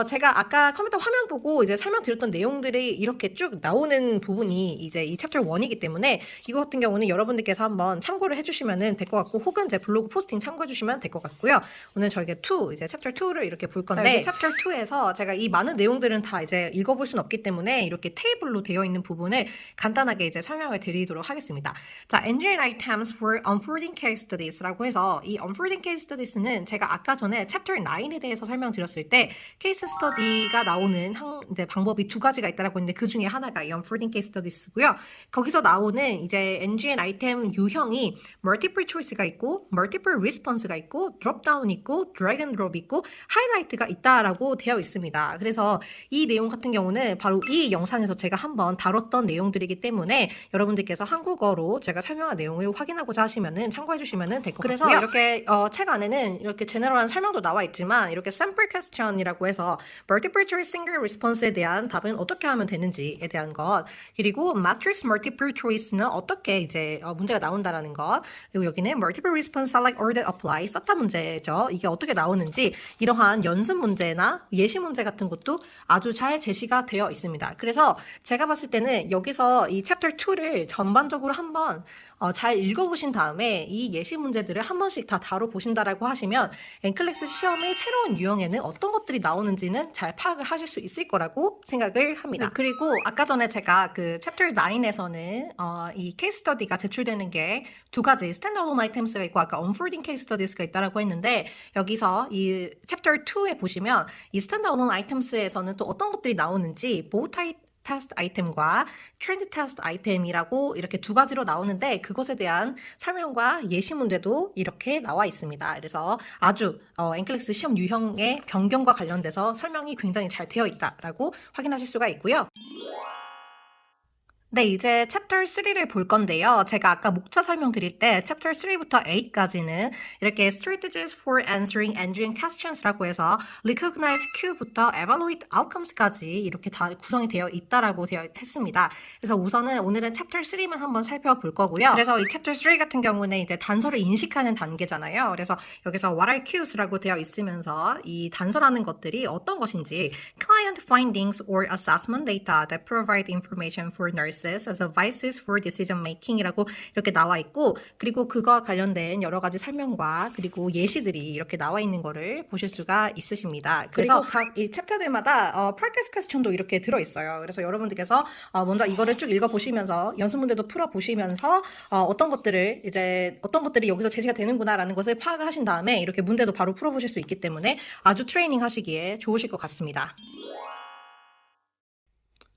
제가 아까 컴퓨터 화면 보고 이제 설명드렸던 내용들이 이렇게 쭉 나오는 부분이 이제 이 챕터 1이기 때문에 이거 같은 경우는 여러분들께서 한번 참고를 해주시면은 될 것 같고 혹은 제 블로그 포스팅 참고해 주시면 될 것 같고요. 오늘 저희가 이제 챕터 2를 이렇게 볼 건데 챕터 2에서 제가 이 많은 내용들은 다 이제 읽어볼 수는 없기 때문에 이렇게 테이블로 되어 있는 부분을 간단하게 이제 설명을 드리도록 하겠습니다. 자, NGN Items for Unfolding Case Studies라고 해서 이 Unfolding Case Studies는 제가 아까 전에 챕터 9에 대해서 설명드렸을 때 케이스 스터디가 나오는 이제 방법이 두 가지가 있다라고 했는데 그 중에 하나가 이 Unfolding Case Studies고요. 거기서 나오는 이제 NGN 아이템 유형이 Multiple Choice가 있고 Multiple Response가 있고 Dropdown 있고 Drag and Drop 있고 하이라이트가 있다라고 되어 있습니다. 그래서 이 내용 같은 경우는 바로 이 영상에서 제가 한번 다뤘던 내용들이기 때문에 여러분들께서 한국어로 제가 설명한 내용을 확인하고자 하시면은 참고해 주시면 될 것 같고요. 그래서 이렇게 책 안에는 이렇게 제너럴한 설명도 나와 있지만 이렇게 Sample Question이라고 해서 Multiple Choice Single Response에 대한 답은 어떻게 하면 되는지에 대한 것 그리고 Matrix Multiple Choice는 어떻게 이제 문제가 나온다라는 것 그리고 여기는 Multiple Response Select or that Apply SATA 문제죠. 이게 어떻게 나오는지 이러한 연습 문제나 예시 문제 같은 것도 아주 잘 제시가 되어 있습니다. 있습니다. 그래서 제가 봤을 때는 여기서 이 챕터 2를 전반적으로 한번 잘 읽어보신 다음에 이 예시 문제들을 한 번씩 다 다뤄보신다라고 하시면 NCLEX 시험의 새로운 유형에는 어떤 것들이 나오는지는 잘 파악을 하실 수 있을 거라고 생각을 합니다. 네, 그리고 아까 전에 제가 그 챕터 9에서는 이 케이스 스터디가 제출되는 게 두 가지 스탠더얼론 아이템스가 있고 아까 언폴딩 케이스 스터디스가 있다라고 했는데 여기서 이 챕터 2에 보시면 이 스탠더얼론 아이템스에서는 또 어떤 것들이 나오는지 보우타이 테스트 아이템과 트렌드 테스트 아이템이라고 이렇게 두 가지로 나오는데 그것에 대한 설명과 예시 문제도 이렇게 나와 있습니다. 그래서 아주 NCLEX 시험 유형의 변경과 관련돼서 설명이 굉장히 잘 되어 있다라고 확인하실 수가 있고요. 네, 이제 챕터 3를 볼 건데요. 제가 아까 목차 설명드릴 때 챕터 3부터 8까지는 이렇게 strategies for answering NGN questions라고 해서 recognize cue부터 evaluate outcomes까지 이렇게 다 구성이 되어 있다라고 되어 했습니다. 그래서 우선은 오늘은 챕터 3만 한번 살펴볼 거고요. 그래서 이 챕터 3 같은 경우는 이제 단서를 인식하는 단계잖아요. 그래서 여기서 what are cues라고 되어 있으면서 이 단서라는 것들이 어떤 것인지 client findings or assessment data that provide information for nurses as advices for decision making이라고 이렇게 나와 있고 그리고 그거와 관련된 여러 가지 설명과 그리고 예시들이 이렇게 나와 있는 거를 보실 수가 있으십니다. 그래서 각 이 챕터들마다 practice question도 이렇게 들어 있어요. 그래서 여러분들께서 먼저 이거를 쭉 읽어 보시면서 연습 문제도 풀어 보시면서 어떤 것들이 여기서 제시가 되는구나라는 것을 파악을 하신 다음에 이렇게 문제도 바로 풀어 보실 수 있기 때문에 아주 트레이닝 하시기에 좋으실 것 같습니다.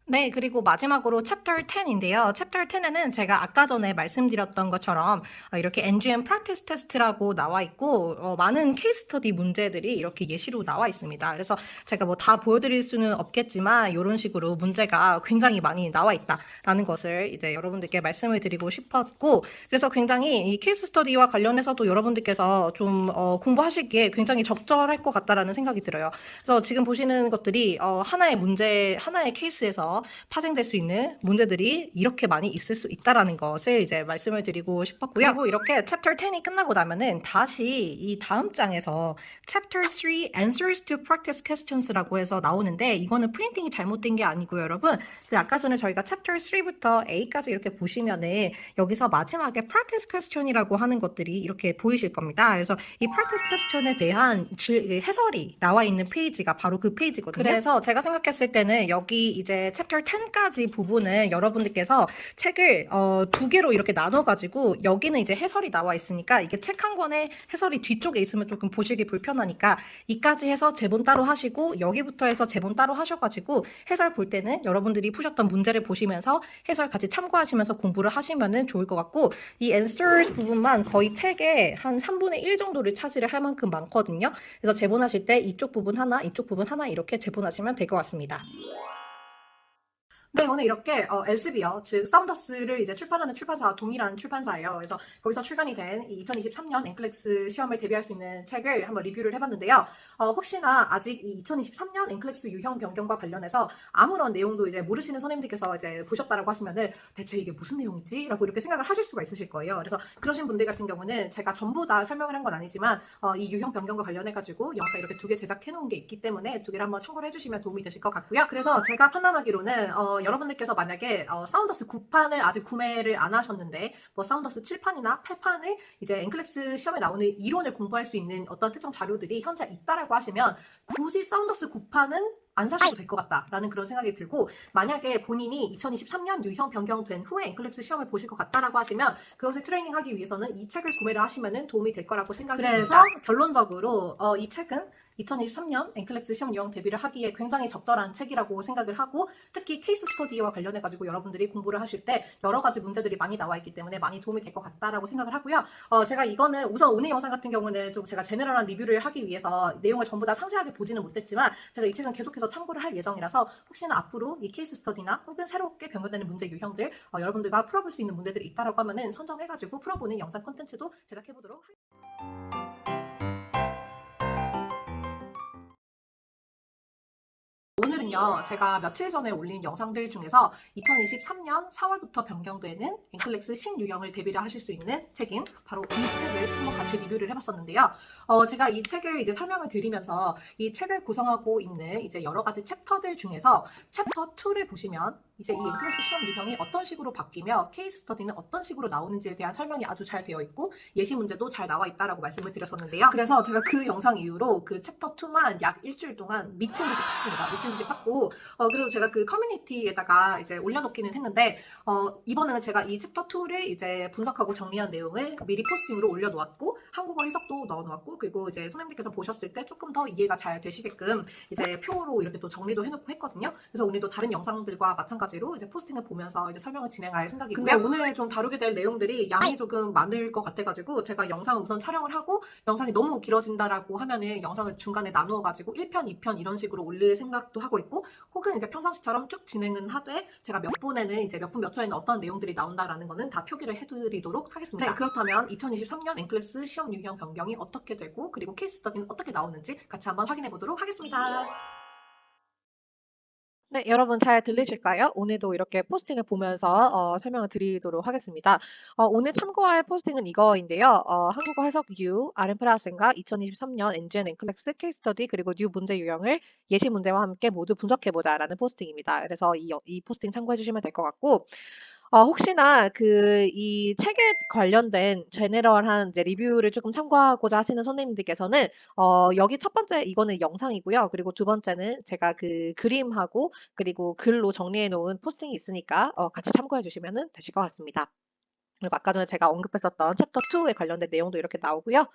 네, 그리고 마지막으로 챕터 10인데요. 챕터 10에는 제가 아까 전에 말씀드렸던 것처럼 이렇게 NGM 프랙티스 테스트라고 나와 있고 많은 케이스 스터디 문제들이 이렇게 예시로 나와 있습니다. 그래서 제가 뭐 다 보여드릴 수는 없겠지만 이런 식으로 문제가 굉장히 많이 나와 있다라는 것을 이제 여러분들께 말씀을 드리고 싶었고 그래서 굉장히 이 케이스 스터디와 관련해서도 여러분들께서 좀 공부하시기에 굉장히 적절할 것 같다라는 생각이 들어요. 그래서 지금 보시는 것들이 하나의 문제, 하나의 케이스에서 파생될 수 있는 문제들이 이렇게 많이 있을 수 있다라는 것을 이제 말씀을 드리고 싶었고요. 그리고 이렇게 챕터 10이 끝나고 나면은 다시 이 다음 장에서 챕터 3 Answers to Practice Questions라고 해서 나오는데 이거는 프린팅이 잘못된 게 아니고요, 여러분. 그 아까 전에 저희가 챕터 3부터 A까지 이렇게 보시면은 여기서 마지막에 Practice Question이라고 하는 것들이 이렇게 보이실 겁니다. 그래서 이 Practice Question에 대한 해설이 나와 있는 페이지가 바로 그 페이지거든요. 그래서 제가 생각했을 때는 여기 이제 챕터 10까지 부분은 여러분들께서 책을 두 개로 이렇게 나눠가지고 여기는 이제 해설이 나와 있으니까 이게 책 한 권에 해설이 뒤쪽에 있으면 조금 보시기 불편하니까 이까지 해서 제본 따로 하시고 여기부터 해서 제본 따로 하셔가지고 해설 볼 때는 여러분들이 푸셨던 문제를 보시면서 해설 같이 참고하시면서 공부를 하시면은 좋을 것 같고 이 answers 부분만 거의 책의 한 3분의 1 정도를 차지를 할 만큼 많거든요. 그래서 제본하실 때 이쪽 부분 하나, 이쪽 부분 하나 이렇게 제본하시면 될 것 같습니다. 네, 오늘 이렇게 엘스비어, 즉 사운더스를 이제 출판하는 출판사와 동일한 출판사예요. 그래서 거기서 출간이 된 2023년 NCLEX 시험을 대비할 수 있는 책을 한번 리뷰를 해봤는데요. 혹시나 아직 이 2023년 NCLEX 유형 변경과 관련해서 아무런 내용도 이제 모르시는 선생님들께서 이제 보셨다라고 하시면은 대체 이게 무슨 내용이지? 라고 이렇게 생각을 하실 수가 있으실 거예요. 그래서 그러신 분들 같은 경우는 제가 전부 다 설명을 한 건 아니지만 이 유형 변경과 관련해가지고 영상 이렇게 두 개 제작해 놓은 게 있기 때문에 두 개를 한번 참고를 해주시면 도움이 되실 것 같고요. 그래서 제가 판단하기로는 여러분들께서 만약에 사운더스 9판을 아직 구매를 안 하셨는데 뭐 사운더스 7판이나 8판을 이제 NCLEX 시험에 나오는 이론을 공부할 수 있는 어떤 특정 자료들이 현재 있다라고 하시면 굳이 사운더스 9판은 안 사셔도 될 것 같다라는 그런 생각이 들고 만약에 본인이 2023년 유형 변경된 후에 NCLEX 시험을 보실 것 같다라고 하시면 그것을 트레이닝하기 위해서는 이 책을 구매를 하시면 도움이 될 거라고 생각이 듭니다. 그래서 결론적으로 이 책은 2023년 NCLEX 시험 유형 대비를 하기에 굉장히 적절한 책이라고 생각을 하고 특히 케이스 스터디와 관련해가지고 여러분들이 공부를 하실 때 여러 가지 문제들이 많이 나와 있기 때문에 많이 도움이 될 것 같다라고 생각을 하고요. 제가 이거는 우선 오늘 영상 같은 경우는 좀 제가 제너럴한 리뷰를 하기 위해서 내용을 전부 다 상세하게 보지는 못했지만 제가 이 책은 계속해서 참고를 할 예정이라서 혹시나 앞으로 이 케이스 스터디나 혹은 새롭게 변경되는 문제 유형들 여러분들과 풀어볼 수 있는 문제들이 있다라고 하면은 선정해가지고 풀어보는 영상 콘텐츠도 제작해보도록 하겠습니다. 오늘은요 책은요, 제가 며칠 전에 올린 영상들 중에서 2023년 4월부터 변경되는 엔클렉스 신유형을 대비를 하실 수 있는 책인 바로 이 책을 한번 같이 리뷰를 해봤었는데요. 제가 이 책을 이제 설명을 드리면서 이 책을 구성하고 있는 이제 여러 가지 챕터들 중에서 챕터 2를 보시면 이제 이 엔클래스 시험 유형이 어떤 식으로 바뀌며 케이스 스터디는 어떤 식으로 나오는지에 대한 설명이 아주 잘 되어 있고 예시 문제도 잘 나와 있다라고 말씀을 드렸었는데요. 그래서 제가 그 영상 이후로 그 챕터 2만 약 일주일 동안 미친 듯이 팠습니다. 미친 듯이 팠고 그래서 제가 그 커뮤니티에다가 이제 올려놓기는 했는데 이번에는 제가 이 챕터 2를 이제 분석하고 정리한 내용을 미리 포스팅으로 올려놓았고 한국어 해석도 넣어놓았고 그리고 이제 선생님들께서 보셨을 때 조금 더 이해가 잘 되시게끔 이제 표로 이렇게 또 정리도 해놓고 했거든요. 그래서 오늘도 다른 영상들과 마찬가지로 이제 포스팅을 보면서 이제 설명을 진행할 생각이고요. 근데 오늘 좀 다루게 될 내용들이 양이 조금 많을 것 같아가지고 제가 영상을 우선 촬영을 하고 영상이 너무 길어진다라고 하면은 영상을 중간에 나누어가지고 1편, 2편 이런 식으로 올릴 생각도 하고 있고 혹은 이제 평상시처럼 쭉 진행은 하되 제가 몇 분에는 이제 몇 분 몇 초에는 어떤 내용들이 나온다라는 거는 다 표기를 해드리도록 하겠습니다. 네, 그렇다면 2023년 엔클래스 시험 유형 변경이 어떻게 되고 그리고 케이스 스터디는 어떻게 나오는지 같이 한번 확인해 보도록 하겠습니다. 네, 여러분 잘 들리실까요? 오늘도 이렇게 포스팅을 보면서 설명을 드리도록 하겠습니다. 오늘 참고할 포스팅은 이거인데요. 한국어 해석 U, 아렌프라센과 2023년 NGN 엔클렉스 케이스 스터디 그리고 뉴 문제 유형을 예시 문제와 함께 모두 분석해보자라는 포스팅입니다. 그래서 이 포스팅 참고해 주시면 될 것 같고 혹시나 이 책에 관련된 제너럴한 이제 리뷰를 조금 참고하고자 하시는 선생님들께서는 여기 첫 번째 이거는 영상이고요. 그리고 두 번째는 제가 그 그림하고 그리고 글로 정리해 놓은 포스팅이 있으니까 같이 참고해 주시면 되실 것 같습니다. 그리고 아까 전에 제가 언급했었던 챕터 2에 관련된 내용도 이렇게 나오고요.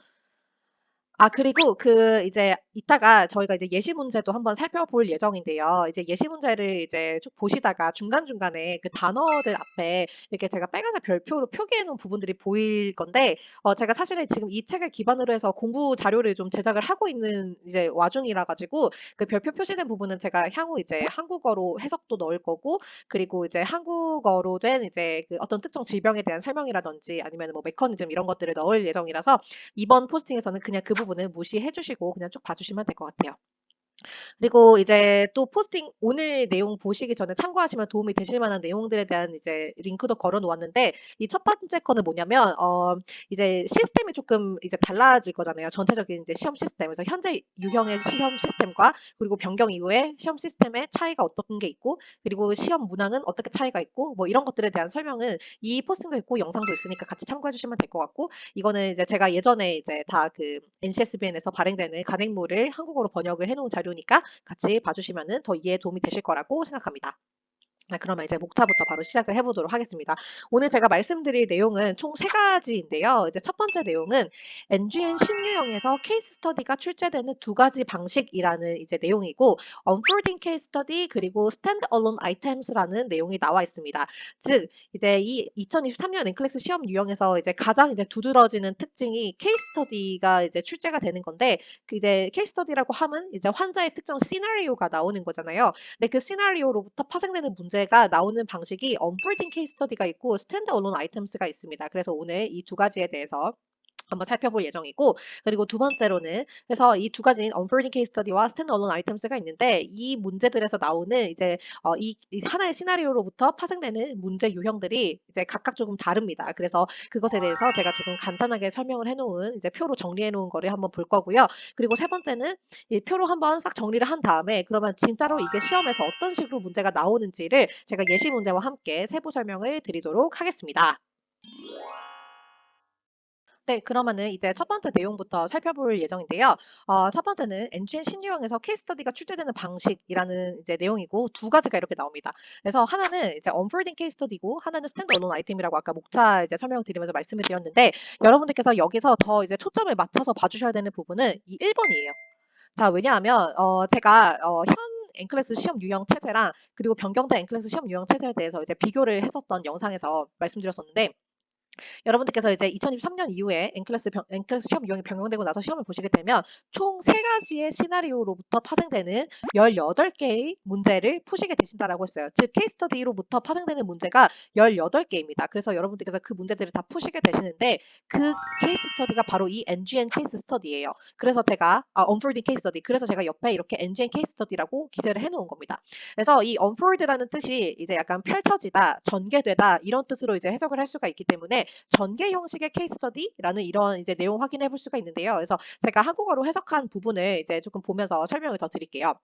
그리고 이제 이따가 저희가 이제 예시 문제도 한번 살펴볼 예정인데요. 이제 예시 문제를 이제 쭉 보시다가 중간중간에 그 단어들 앞에 이렇게 제가 빨간색 별표로 표기해 놓은 부분들이 보일 건데, 제가 사실은 지금 이 책을 기반으로 해서 공부 자료를 좀 제작을 하고 있는 이제 와중이라 가지고 그 별표 표시된 부분은 제가 향후 이제 한국어로 해석도 넣을 거고, 그리고 이제 한국어로 된 이제 그 어떤 특정 질병에 대한 설명이라든지 아니면 뭐 메커니즘 이런 것들을 넣을 예정이라서 이번 포스팅에서는 그냥 그 부분을 무시해 주시고 그냥 쭉 봐주시면 될 것 같아요. 그리고 이제 또 포스팅 오늘 내용 보시기 전에 참고하시면 도움이 되실 만한 내용들에 대한 이제 링크도 걸어 놓았는데 이 첫 번째 거는 뭐냐면 이제 시스템이 조금 이제 달라질 거잖아요. 전체적인 이제 시험 시스템에서 현재 유형의 시험 시스템과 그리고 변경 이후에 시험 시스템의 차이가 어떤 게 있고 그리고 시험 문항은 어떻게 차이가 있고 뭐 이런 것들에 대한 설명은 이 포스팅도 있고 영상도 있으니까 같이 참고해 주시면 될 것 같고 이거는 이제 제가 예전에 이제 다 그 NCSBN에서 발행되는 간행물을 한국어로 번역을 해 놓은 자료니까 같이 봐주시면 더 이해에 도움이 되실 거라고 생각합니다. 그러면 이제 목차부터 바로 시작을 해보도록 하겠습니다. 오늘 제가 말씀드릴 내용은 총 3가지인데요. 이제 첫 번째 내용은 NGN 신유형에서 케이스 스터디가 출제되는 2가지 방식이라는 이제 내용이고 Unfolding Case Study 그리고 Standalone Items라는 내용이 나와 있습니다. 즉 이제 이 2023년 엔클렉스 시험 유형에서 이제 가장 이제 두드러지는 특징이 케이스 스터디가 이제 출제가 되는 건데 그 이제 케이스 스터디라고 하면 이제 환자의 특정 시나리오가 나오는 거잖아요. 근데 그 시나리오로부터 파생되는 문제가 나오는 방식이 언폴딩 케이스 스터디가 있고 스탠드 얼론 아이템스가 있습니다. 그래서 오늘 이 2가지에 대해서 한번 살펴볼 예정이고 그리고 두 번째로는 그래서 이 2가지인 언폴딩 케이스 스터디와 스탠드 얼론 아이템스가 있는데 이 문제들에서 나오는 이제 이 하나의 시나리오로부터 파생되는 문제 유형들이 이제 각각 조금 다릅니다. 그래서 그것에 대해서 제가 조금 간단하게 설명을 해놓은 이제 표로 정리해 놓은 거를 한번 볼 거고요. 그리고 세 번째는 이 표로 한번 싹 정리를 한 다음에 그러면 진짜로 이게 시험에서 어떤 식으로 문제가 나오는지를 제가 예시 문제와 함께 세부 설명을 드리도록 하겠습니다. 네, 그러면은 이제 첫 번째 내용부터 살펴볼 예정인데요. 첫 번째는 NGN 신유형에서 케이스 스터디가 출제되는 방식이라는 이제 내용이고 2가지가 이렇게 나옵니다. 그래서 하나는 이제 unfolding 케이스 스터디고 하나는 스탠드얼론 아이템이라고 아까 목차 이제 설명드리면서 말씀을 드렸는데 여러분들께서 여기서 더 이제 초점을 맞춰서 봐주셔야 되는 부분은 이 1번이에요. 자, 왜냐하면 제가 현 엔클래스 시험 유형 체제랑 그리고 변경된 엔클래스 시험 유형 체제에 대해서 이제 비교를 했었던 영상에서 말씀드렸었는데 여러분들께서 이제 2023년 이후에 엔클래스 시험 유형이 변경되고 나서 시험을 보시게 되면 총 3가지의 시나리오로부터 파생되는 18개의 문제를 푸시게 되신다라고 했어요. 즉 케이스 스터디로부터 파생되는 문제가 18개입니다. 그래서 여러분들께서 그 문제들을 다 푸시게 되시는데 그 케이스 스터디가 바로 이 NGN 케이스 스터디예요. 그래서 제가 unfolding 케이스 스터디. 그래서 제가 옆에 이렇게 NGN 케이스 스터디라고 기재를 해 놓은 겁니다. 그래서 이 unfold라는 뜻이 이제 약간 펼쳐지다, 전개되다 이런 뜻으로 이제 해석을 할 수가 있기 때문에 전개 형식의 케이스 스터디라는 이런 이제 내용 확인해 볼 수가 있는데요. 그래서 제가 한국어로 해석한 부분을 이제 조금 보면서 설명을 더 드릴게요.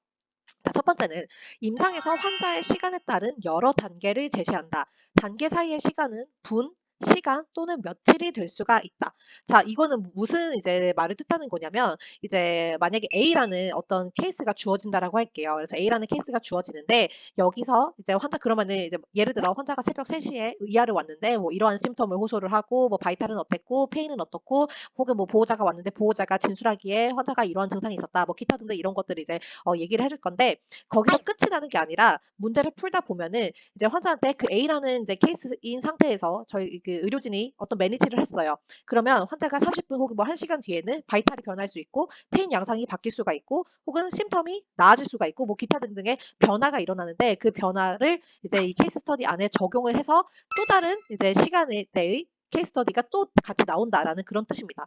자, 첫 번째는 임상에서 환자의 시간에 따른 여러 단계를 제시한다. 단계 사이의 시간은 분, 시간 또는 며칠이 될 수가 있다. 자, 이거는 무슨 이제 말을 뜻하는 거냐면 이제 만약에 A라는 어떤 케이스가 주어진다라고 할게요. 그래서 A라는 케이스가 주어지는데 여기서 이제 환자 그러면은 이제 예를 들어 환자가 새벽 3시에 의아를 왔는데 뭐 이러한 심텀을 호소를 하고 뭐 바이탈은 어땠고 페인은 어떻고 혹은 뭐 보호자가 왔는데 보호자가 진술하기에 환자가 이러한 증상이 있었다. 뭐 기타 등등 이런 것들을 이제 얘기를 해줄 건데 거기서 끝이 나는 게 아니라 문제를 풀다 보면은 이제 환자한테 그 A라는 이제 케이스인 상태에서 저희 그 의료진이 어떤 매니지를 했어요. 그러면 환자가 30분 혹은 뭐 1시간 뒤에는 바이탈이 변할 수 있고 페인 양상이 바뀔 수가 있고 혹은 심텀이 나아질 수가 있고 뭐 기타 등등의 변화가 일어나는데 그 변화를 이제 이 케이스 스터디 안에 적용을 해서 또 다른 이제 시간에 대의 케이스 스터디가 또 같이 나온다라는 그런 뜻입니다.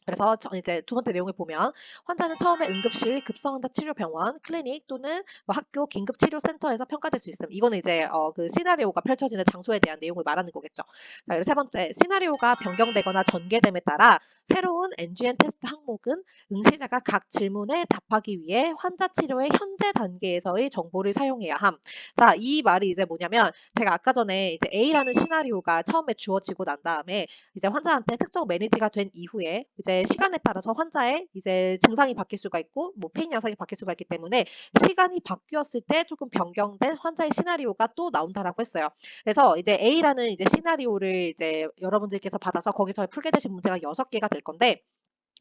그래서 이제 두 번째 내용을 보면 환자는 처음에 응급실, 급성환자 치료병원, 클리닉 또는 뭐 학교 긴급치료센터에서 평가될 수 있음. 이거는 이제 그 시나리오가 펼쳐지는 장소에 대한 내용을 말하는 거겠죠. 자, 그리고 세 번째, 시나리오가 변경되거나 전개됨에 따라 새로운 NGN 테스트 항목은 응시자가 각 질문에 답하기 위해 환자 치료의 현재 단계에서의 정보를 사용해야 함. 자, 이 말이 이제 뭐냐면 제가 아까 전에 이제 A라는 시나리오가 처음에 주어지고 난 다음에 이제 환자한테 특정 매니지가 된 이후에 이제 시간에 따라서 환자의 이제 증상이 바뀔 수가 있고 뭐 페인 양상이 바뀔 수가 있기 때문에 시간이 바뀌었을 때 조금 변경된 환자의 시나리오가 또 나온다라고 했어요. 그래서 이제 A라는 이제 시나리오를 이제 여러분들께서 받아서 거기서 풀게 되신 문제가 6개가 될 건데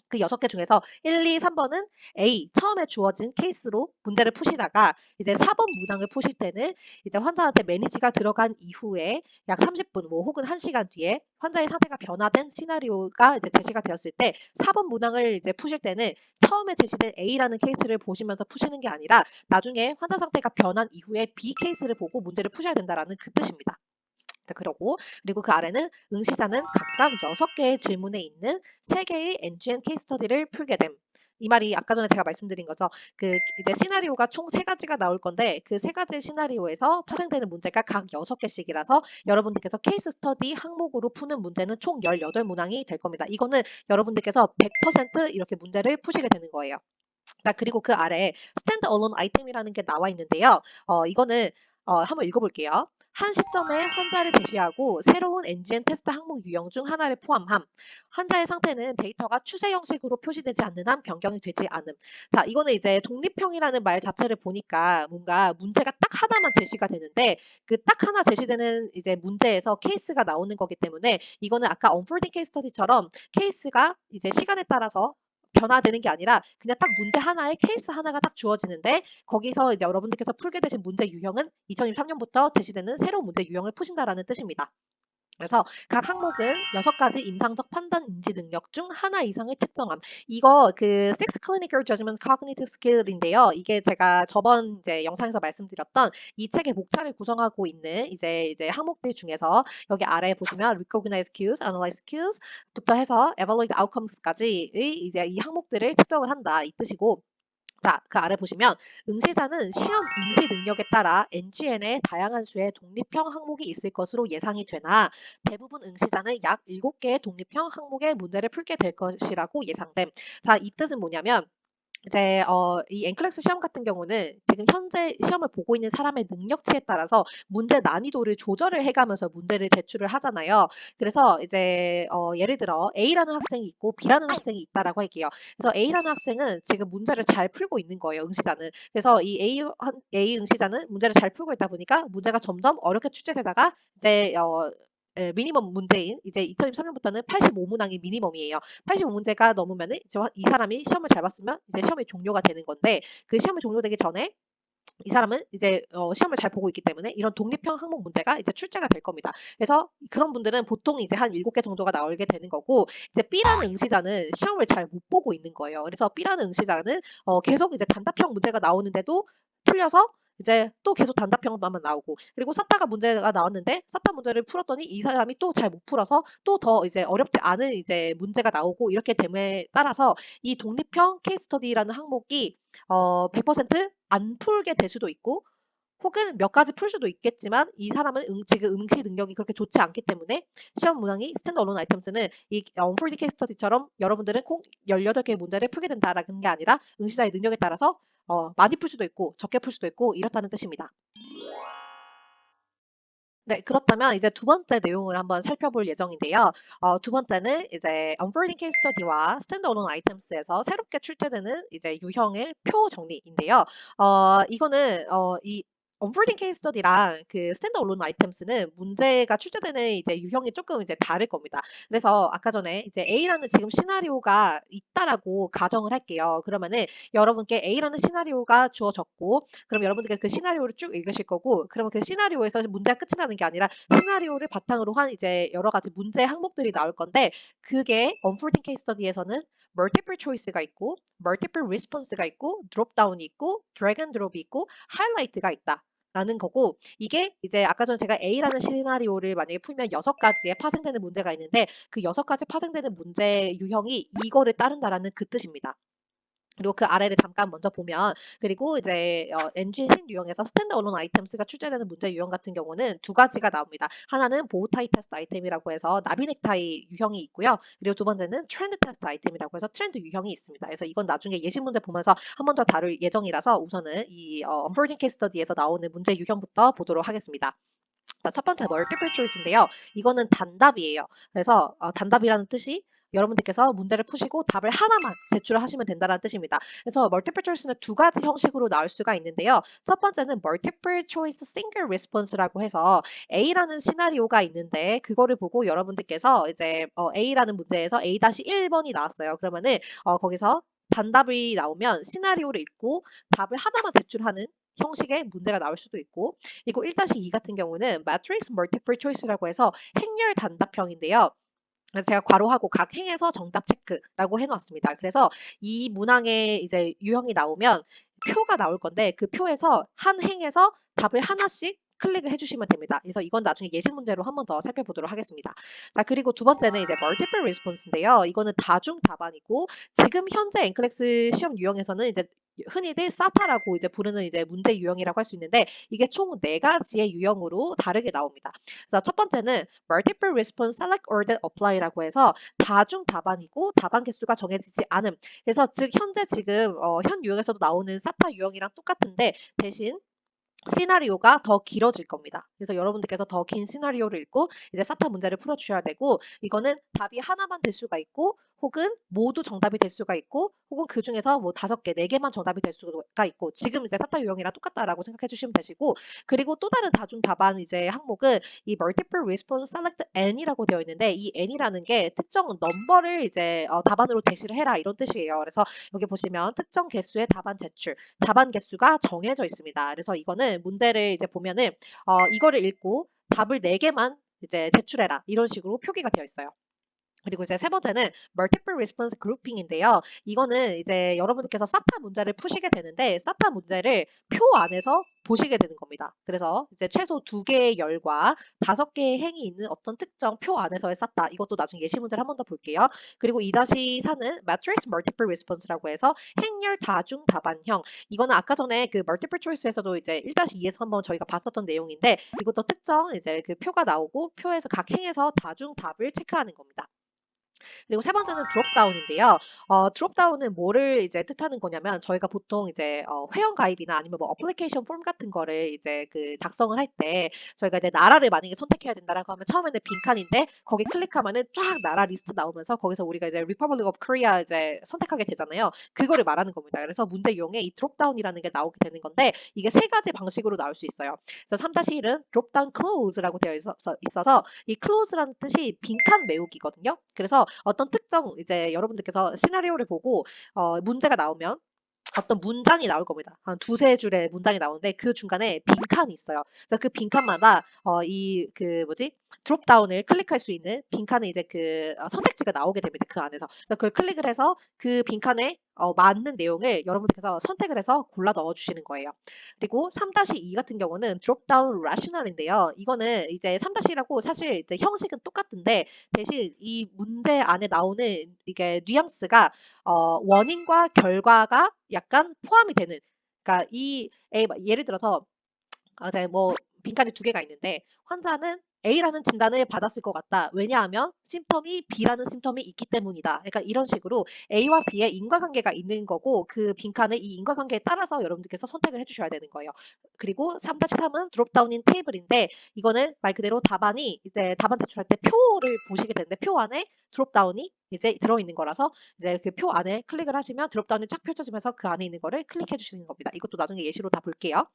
그 6개 중에서 1, 2, 3번은 A, 처음에 주어진 케이스로 문제를 푸시다가 이제 4번 문항을 푸실 때는 이제 환자한테 매니지가 들어간 이후에 약 30분 뭐 혹은 1시간 뒤에 환자의 상태가 변화된 시나리오가 이제 제시가 되었을 때 4번 문항을 이제 푸실 때는 처음에 제시된 A라는 케이스를 보시면서 푸시는 게 아니라 나중에 환자 상태가 변한 이후에 B 케이스를 보고 문제를 푸셔야 된다라는 그 뜻입니다. 그리고 그 아래는 응시자는 각각 6개의 질문에 있는 3개의 NGN 케이스 스터디를 풀게 됨. 이 말이 아까 전에 제가 말씀드린 거죠. 그 이제 시나리오가 총 3가지가 나올 건데 그 3가지 시나리오에서 파생되는 문제가 각 6개씩이라서 여러분들께서 케이스 스터디 항목으로 푸는 문제는 총 18문항이 될 겁니다. 이거는 여러분들께서 100% 이렇게 문제를 푸시게 되는 거예요. 그리고 그 아래 스탠드 얼론 아이템이라는 게 나와 있는데요. 이거는 한번 읽어볼게요. 한 시점에 환자를 제시하고 새로운 NGN 테스트 항목 유형 중 하나를 포함함. 환자의 상태는 데이터가 추세 형식으로 표시되지 않는 한 변경이 되지 않음. 자, 이거는 이제 독립형이라는 말 자체를 보니까 뭔가 문제가 딱 하나만 제시가 되는데 그 딱 하나 제시되는 이제 문제에서 케이스가 나오는 거기 때문에 이거는 아까 unfolding case study처럼 케이스가 이제 시간에 따라서 변화되는 게 아니라 그냥 딱 문제 하나에 케이스 하나가 딱 주어지는데 거기서 이제 여러분들께서 풀게 되신 문제 유형은 2023년부터 제시되는 새로운 문제 유형을 푸신다라는 뜻입니다. 그래서 각 항목은 6가지 임상적 판단 인지 능력 중 하나 이상을 측정함. 이거 그 Six Clinical Judgment Cognitive Skill인데요. 이게 제가 저번 이제 영상에서 말씀드렸던 이 책의 목차를 구성하고 있는 이제 항목들 중에서 여기 아래에 보시면 Recognize Cues, Analyze Cues부터 해서 Evaluate Outcomes까지의 이제 이 항목들을 측정을 한다 이 뜻이고 자, 그 아래 보시면 응시자는 시험 인지 능력에 따라 NGN의 다양한 수의 독립형 항목이 있을 것으로 예상이 되나 대부분 응시자는 약 7개의 독립형 항목의 문제를 풀게 될 것이라고 예상됨. 자, 이 뜻은 뭐냐면 이제 이 엔클렉스 시험 같은 경우는 지금 현재 시험을 보고 있는 사람의 능력치에 따라서 문제 난이도를 조절을 해가면서 문제를 제출을 하잖아요. 그래서 이제 예를 들어 A라는 학생이 있고 B라는 학생이 있다라고 할게요. 그래서 A라는 학생은 지금 문제를 잘 풀고 있는 거예요, 응시자는. 그래서 이 A 응시자는 문제를 잘 풀고 있다 보니까 문제가 점점 어렵게 출제되다가 이제 미니멈 문제인 이제 2023년부터는 85문항이 미니멈이에요. 85문제가 넘으면은 이제 이 사람이 시험을 잘 봤으면 이제 시험이 종료가 되는 건데 그 시험이 종료되기 전에 이 사람은 이제 시험을 잘 보고 있기 때문에 이런 독립형 항목 문제가 이제 출제가 될 겁니다. 그래서 그런 분들은 보통 이제 한 7개 정도가 나오게 되는 거고, 이제 B라는 응시자는 시험을 잘 못 보고 있는 거예요. 그래서 B라는 응시자는 계속 이제 단답형 문제가 나오는데도 틀려서 이제 또 계속 단답형만 나오고, 그리고 사타가 문제가 나왔는데 사타 문제를 풀었더니 이 사람이 또 잘 못 풀어서 또 더 이제 어렵지 않은 이제 문제가 나오고, 이렇게 됨에 따라서 이 독립형 케이스 스터디라는 항목이 100%안 풀게 될 수도 있고, 혹은 몇 가지 풀 수도 있겠지만 이 사람은 지금 응시 능력이 그렇게 좋지 않기 때문에 시험 문항이 스탠드 얼론 아이템스는 이 언폴딩 케이스 스터디처럼 여러분들은 꼭 18개의 문제를 풀게 된다라는 게 아니라 응시자의 능력에 따라서 많이 풀 수도 있고 적게 풀 수도 있고 이렇다는 뜻입니다. 네, 그렇다면 이제 두 번째 내용을 한번 살펴볼 예정인데요. 두 번째는 이제 Unfolding Case Study와 Standalone Items에서 새롭게 출제되는 이제 유형의 표 정리인데요. 이거는 이 Unfolding Case Study랑 그 Standalone Items는 문제가 출제되는 이제 유형이 조금 이제 다를 겁니다. 그래서 아까 전에 이제 A라는 지금 시나리오가 있다라고 가정을 할게요. 그러면은 여러분께 A라는 시나리오가 주어졌고, 그럼 여러분들께서 그 시나리오를 쭉 읽으실 거고, 그러면 그 시나리오에서 문제가 끝이 나는 게 아니라 시나리오를 바탕으로 한 이제 여러 가지 문제 항목들이 나올 건데, 그게 Unfolding Case Study에서는 Multiple Choice가 있고, Multiple Response가 있고, Dropdown이 있고, Drag and Drop이 있고, Highlight가 있다. 라는 거고, 이게 이제 아까 전에 제가 A라는 시나리오를 만약에 풀면 6가지의 파생되는 문제가 있는데, 그 6가지 파생되는 문제 유형이 이거를 따른다라는 그 뜻입니다. 그리고 그 아래를 잠깐 먼저 보면, 그리고 이제 엔진 신유형에서 스탠드 얼론 아이템스가 출제되는 문제 유형 같은 경우는 두 가지가 나옵니다. 하나는 보우타이 테스트 아이템이라고 해서 나비 넥타이 유형이 있고요. 그리고 두 번째는 트렌드 테스트 아이템이라고 해서 트렌드 유형이 있습니다. 그래서 이건 나중에 예시 문제 보면서 한 번 더 다룰 예정이라서 우선은 이 언폴딩 케이스 스터디에서 나오는 문제 유형부터 보도록 하겠습니다. 자, 첫 번째 멀티플 초이스인데요. 이거는 단답이에요. 그래서 단답이라는 뜻이 여러분들께서 문제를 푸시고 답을 하나만 제출을 하시면 된다는 뜻입니다. 그래서 멀티플 초이스는 두 가지 형식으로 나올 수가 있는데요. 첫 번째는 멀티플 초이스 싱글 리스폰스라고 해서 A라는 시나리오가 있는데, 그거를 보고 여러분들께서 이제 A라는 문제에서 A-1번이 나왔어요. 그러면은 거기서 단답이 나오면 시나리오를 읽고 답을 하나만 제출하는 형식의 문제가 나올 수도 있고, 그리고 1-2 같은 경우는 Matrix Multiple Choice라고 해서 행렬 단답형인데요. 그래서 제가 괄호하고 각 행에서 정답 체크라고 해놨습니다. 그래서 이 문항에 이제 유형이 나오면 표가 나올 건데, 그 표에서 한 행에서 답을 하나씩 클릭을 해주시면 됩니다. 그래서 이건 나중에 예시 문제로 한 번 더 살펴보도록 하겠습니다. 자, 그리고 두 번째는 이제 Multiple Response인데요. 이거는 다중 답안이고, 지금 현재 엔클렉스 시험 유형에서는 이제 흔히들 사타라고 이제 부르는 이제 문제 유형이라고 할 수 있는데, 이게 총 4가지의 유형으로 다르게 나옵니다. 그래서 첫 번째는 Multiple Response Select or then Apply라고 해서 다중 답안이고 답안 개수가 정해지지 않음. 그래서 즉 현재 지금 현 유형에서도 나오는 사타 유형이랑 똑같은데, 대신 시나리오가 더 길어질 겁니다. 그래서 여러분들께서 더 긴 시나리오를 읽고 이제 사타 문제를 풀어주셔야 되고, 이거는 답이 하나만 될 수가 있고, 혹은 모두 정답이 될 수가 있고, 혹은 그 중에서 뭐 5개, 4개만 정답이 될 수가 있고, 지금 이제 사타 유형이랑 똑같다라고 생각해 주시면 되시고, 그리고 또 다른 다중 답안 이제 항목은 이 Multiple Response Select N이라고 되어 있는데, 이 N이라는 게 특정 넘버를 이제 답안으로 제시를 해라 이런 뜻이에요. 그래서 여기 보시면 특정 개수의 답안 제출, 답안 개수가 정해져 있습니다. 그래서 이거는 문제를 이제 보면은 이거를 읽고 답을 4개만 이제 제출해라 이런 식으로 표기가 되어 있어요. 그리고 이제 세 번째는 Multiple Response Grouping인데요. 이거는 이제 여러분들께서 사타 문제를 푸시게 되는데, 사타 문제를 표 안에서 보시게 되는 겁니다. 그래서 이제 최소 2개의 열과 5개의 행이 있는 어떤 특정 표 안에서의 사타, 이것도 나중에 예시 문제를 한 번 더 볼게요. 그리고 2-4는 Matrix Multiple Response라고 해서 행렬 다중 답안형. 이거는 아까 전에 그 Multiple Choice에서도 이제 1-2에서 한번 저희가 봤었던 내용인데, 이것도 특정 이제 그 표가 나오고 표에서 각 행에서 다중 답을 체크하는 겁니다. 그리고 세 번째는 드롭다운인데요. 드롭다운은 뭐를 이제 뜻하는 거냐면, 저희가 보통 이제 회원 가입이나 아니면 뭐 어플리케이션 폼 같은 거를 이제 그 작성을 할 때, 저희가 이제 나라를 만약에 선택해야 된다라고 하면 처음에는 빈칸인데 거기 클릭하면은 쫙 나라 리스트 나오면서 거기서 우리가 이제 Republic of Korea 이제 선택하게 되잖아요. 그거를 말하는 겁니다. 그래서 문제 유형에 이 드롭다운이라는 게 나오게 되는 건데, 이게 3가지 방식으로 나올 수 있어요. 그래서 3-1은 드롭다운 클로즈라고 되어 있어서 이 클로즈라는 뜻이 빈칸 메우기거든요. 그래서 어떤 특정 이제 여러분들께서 시나리오를 보고 문제가 나오면 어떤 문장이 나올 겁니다. 한 두세 줄의 문장이 나오는데 그 중간에 빈칸이 있어요. 그래서 그 빈칸마다 드롭다운을 클릭할 수 있는 빈칸에 이제 선택지가 나오게 됩니다. 그 안에서. 그래서 그걸 클릭을 해서 그 빈칸에 맞는 내용을 여러분들께서 선택을 해서 골라 넣어 주시는 거예요. 그리고 3-2 같은 경우는 드롭다운 rational인데요. 이거는 이제 3-2라고 사실 이제 형식은 똑같은데 대신 이 문제 안에 나오는 이게 뉘앙스가 원인과 결과가 약간 포함이 되는. 그러니까 예를 들어서 이제 뭐 빈칸이 두 개가 있는데 환자는 A라는 진단을 받았을 것 같다. 왜냐하면 심텀이 B라는 심텀이 있기 때문이다. 그러니까 이런 식으로 A와 B의 인과관계가 있는 거고 그 빈칸의 이 인과관계에 따라서 여러분들께서 선택을 해주셔야 되는 거예요. 그리고 3-3은 드롭다운인 테이블인데 이거는 말 그대로 답안이 이제 답안 제출할 때 표를 보시게 되는데 표 안에 드롭다운이 이제 들어있는 거라서 이제 그 표 안에 클릭을 하시면 드롭다운이 쫙 펼쳐지면서 그 안에 있는 거를 클릭해 주시는 겁니다. 이것도 나중에 예시로 다 볼게요.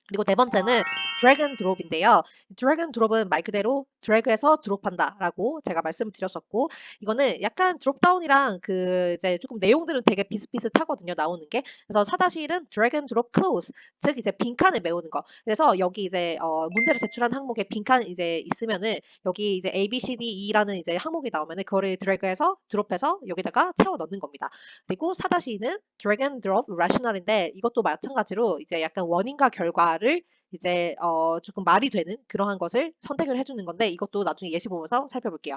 그리고 네 번째는 drag and drop인데요. drag and drop은 말 그대로 drag해서 드롭한다라고 제가 말씀을 드렸었고 이거는 약간 드롭다운이랑 이제 조금 내용들은 되게 비슷비슷하거든요. 나오는 게. 그래서 4-1은 drag and drop close 즉 이제 빈칸을 메우는 거. 그래서 여기 이제 문제를 제출한 항목에 빈칸 이제 있으면은 여기 이제 A, B, C, D, E라는 이제 항목이 나오면은 그거를 드래그해서 드롭해서 여기다가 채워 넣는 겁니다. 그리고 4-2는 drag and drop rational인데 이것도 마찬가지로 이제 약간 원인과 결과를 이제 조금 말이 되는 그러한 것을 선택을 해주는 건데 이것도 나중에 예시 보면서 살펴볼게요.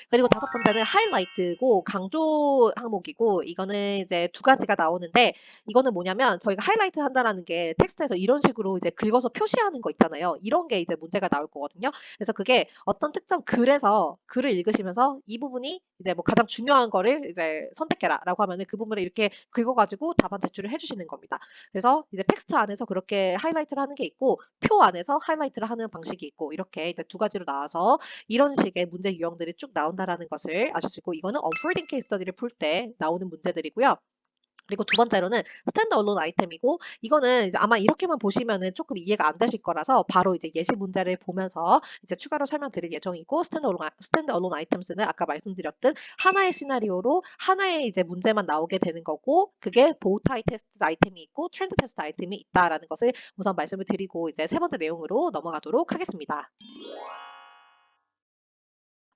그리고 다섯 번째는 하이라이트고 강조 항목이고 이거는 이제 두 가지가 나오는데 이거는 뭐냐면 저희가 하이라이트 한다라는 게 텍스트에서 이런 식으로 이제 긁어서 표시하는 거 있잖아요. 이런 게 이제 문제가 나올 거거든요. 그래서 그게 어떤 특정 글에서 글을 읽으시면서 이 부분이 이제 뭐 가장 중요한 거를 이제 선택해라라고 하면은 그 부분을 이렇게 긁어가지고 답안 제출을 해주시는 겁니다. 그래서 이제 텍스트 안에서 그렇게 하이라이트를 하는 게 있고 표 안에서 하이라이트를 하는 방식이 있고 이렇게 이제 두 가지로 나와서 이런 식의 문제 유형들이 쭉 나온다라는 것을 아시고 이거는 unfolding case study를 풀 때 나오는 문제들이고요. 그리고 두 번째로는 스탠드 얼론 아이템이고 이거는 이제 아마 이렇게만 보시면은 조금 이해가 안 되실 거라서 바로 이제 예시 문제를 보면서 이제 추가로 설명드릴 예정이고 스탠드 얼론 아이템스는 아까 말씀드렸던 하나의 시나리오로 하나의 이제 문제만 나오게 되는 거고 그게 보우타이 테스트 아이템이 있고 트렌드 테스트 아이템이 있다라는 것을 우선 말씀을 드리고 이제 세 번째 내용으로 넘어가도록 하겠습니다.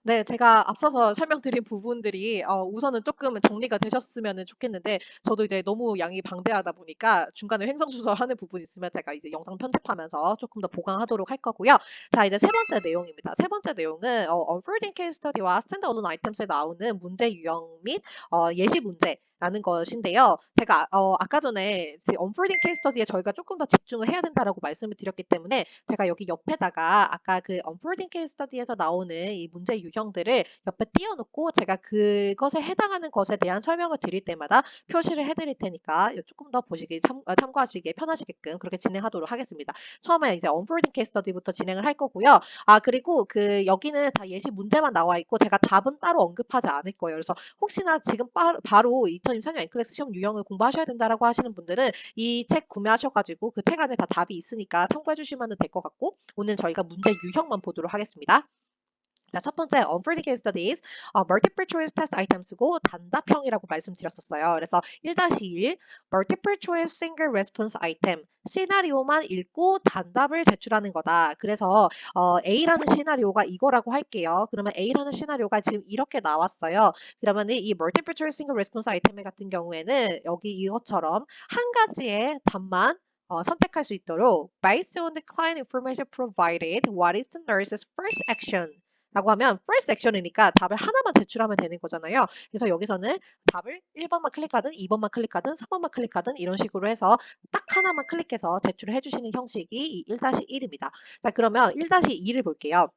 네. 제가 앞서서 설명드린 부분들이 우선은 조금 정리가 되셨으면은 좋겠는데 저도 이제 너무 양이 방대하다 보니까 중간에 횡설수설하는 부분이 있으면 제가 이제 영상 편집하면서 조금 더 보강하도록 할 거고요. 자 이제 세 번째 내용입니다. 세 번째 내용은 unfolding case study와 standalone items에 나오는 문제 유형 및 예시 문제라는 것인데요. 제가 아까 전에 unfolding case study에 저희가 조금 더 집중을 해야 된다라고 말씀을 드렸기 때문에 제가 여기 옆에다가 아까 그 unfolding case study에서 나오는 이 문제 유형들을 옆에 띄워놓고 제가 그것에 해당하는 것에 대한 설명을 드릴 때마다 표시를 해드릴 테니까 조금 더 참고하시기에 편하시게끔 그렇게 진행하도록 하겠습니다. 처음에 이제 unfolding case study부터 진행을 할 거고요. 그리고 여기는 다 예시 문제만 나와 있고 제가 답은 따로 언급하지 않을 거예요. 그래서 혹시나 지금 바로 2024년 NCLEX 시험 유형을 공부하셔야 된다라고 하시는 분들은 이 책 구매하셔가지고 그 책 안에 다 답이 있으니까 참고해 주시면 될 것 같고 오늘 저희가 문제 유형만 보도록 하겠습니다. 자, 첫 번째 unfolding case studies, multiple choice test items고 단답형이라고 말씀드렸었어요. 그래서 1-1 multiple choice single response item 시나리오만 읽고 단답을 제출하는 거다. 그래서 A라는 시나리오가 이거라고 할게요. 그러면 A라는 시나리오가 지금 이렇게 나왔어요. 그러면 이 multiple choice single response item 같은 경우에는 여기 이것처럼 한 가지의 답만 선택할 수 있도록 based on the client information provided, what is the nurse's first action? 라고 하면 first action이니까 답을 하나만 제출하면 되는 거잖아요. 그래서 여기서는 답을 1번만 클릭하든 2번만 클릭하든 3번만 클릭하든 이런 식으로 해서 딱 하나만 클릭해서 제출을 해주시는 형식이 이 1-1입니다. 자, 그러면 1-2를 볼게요.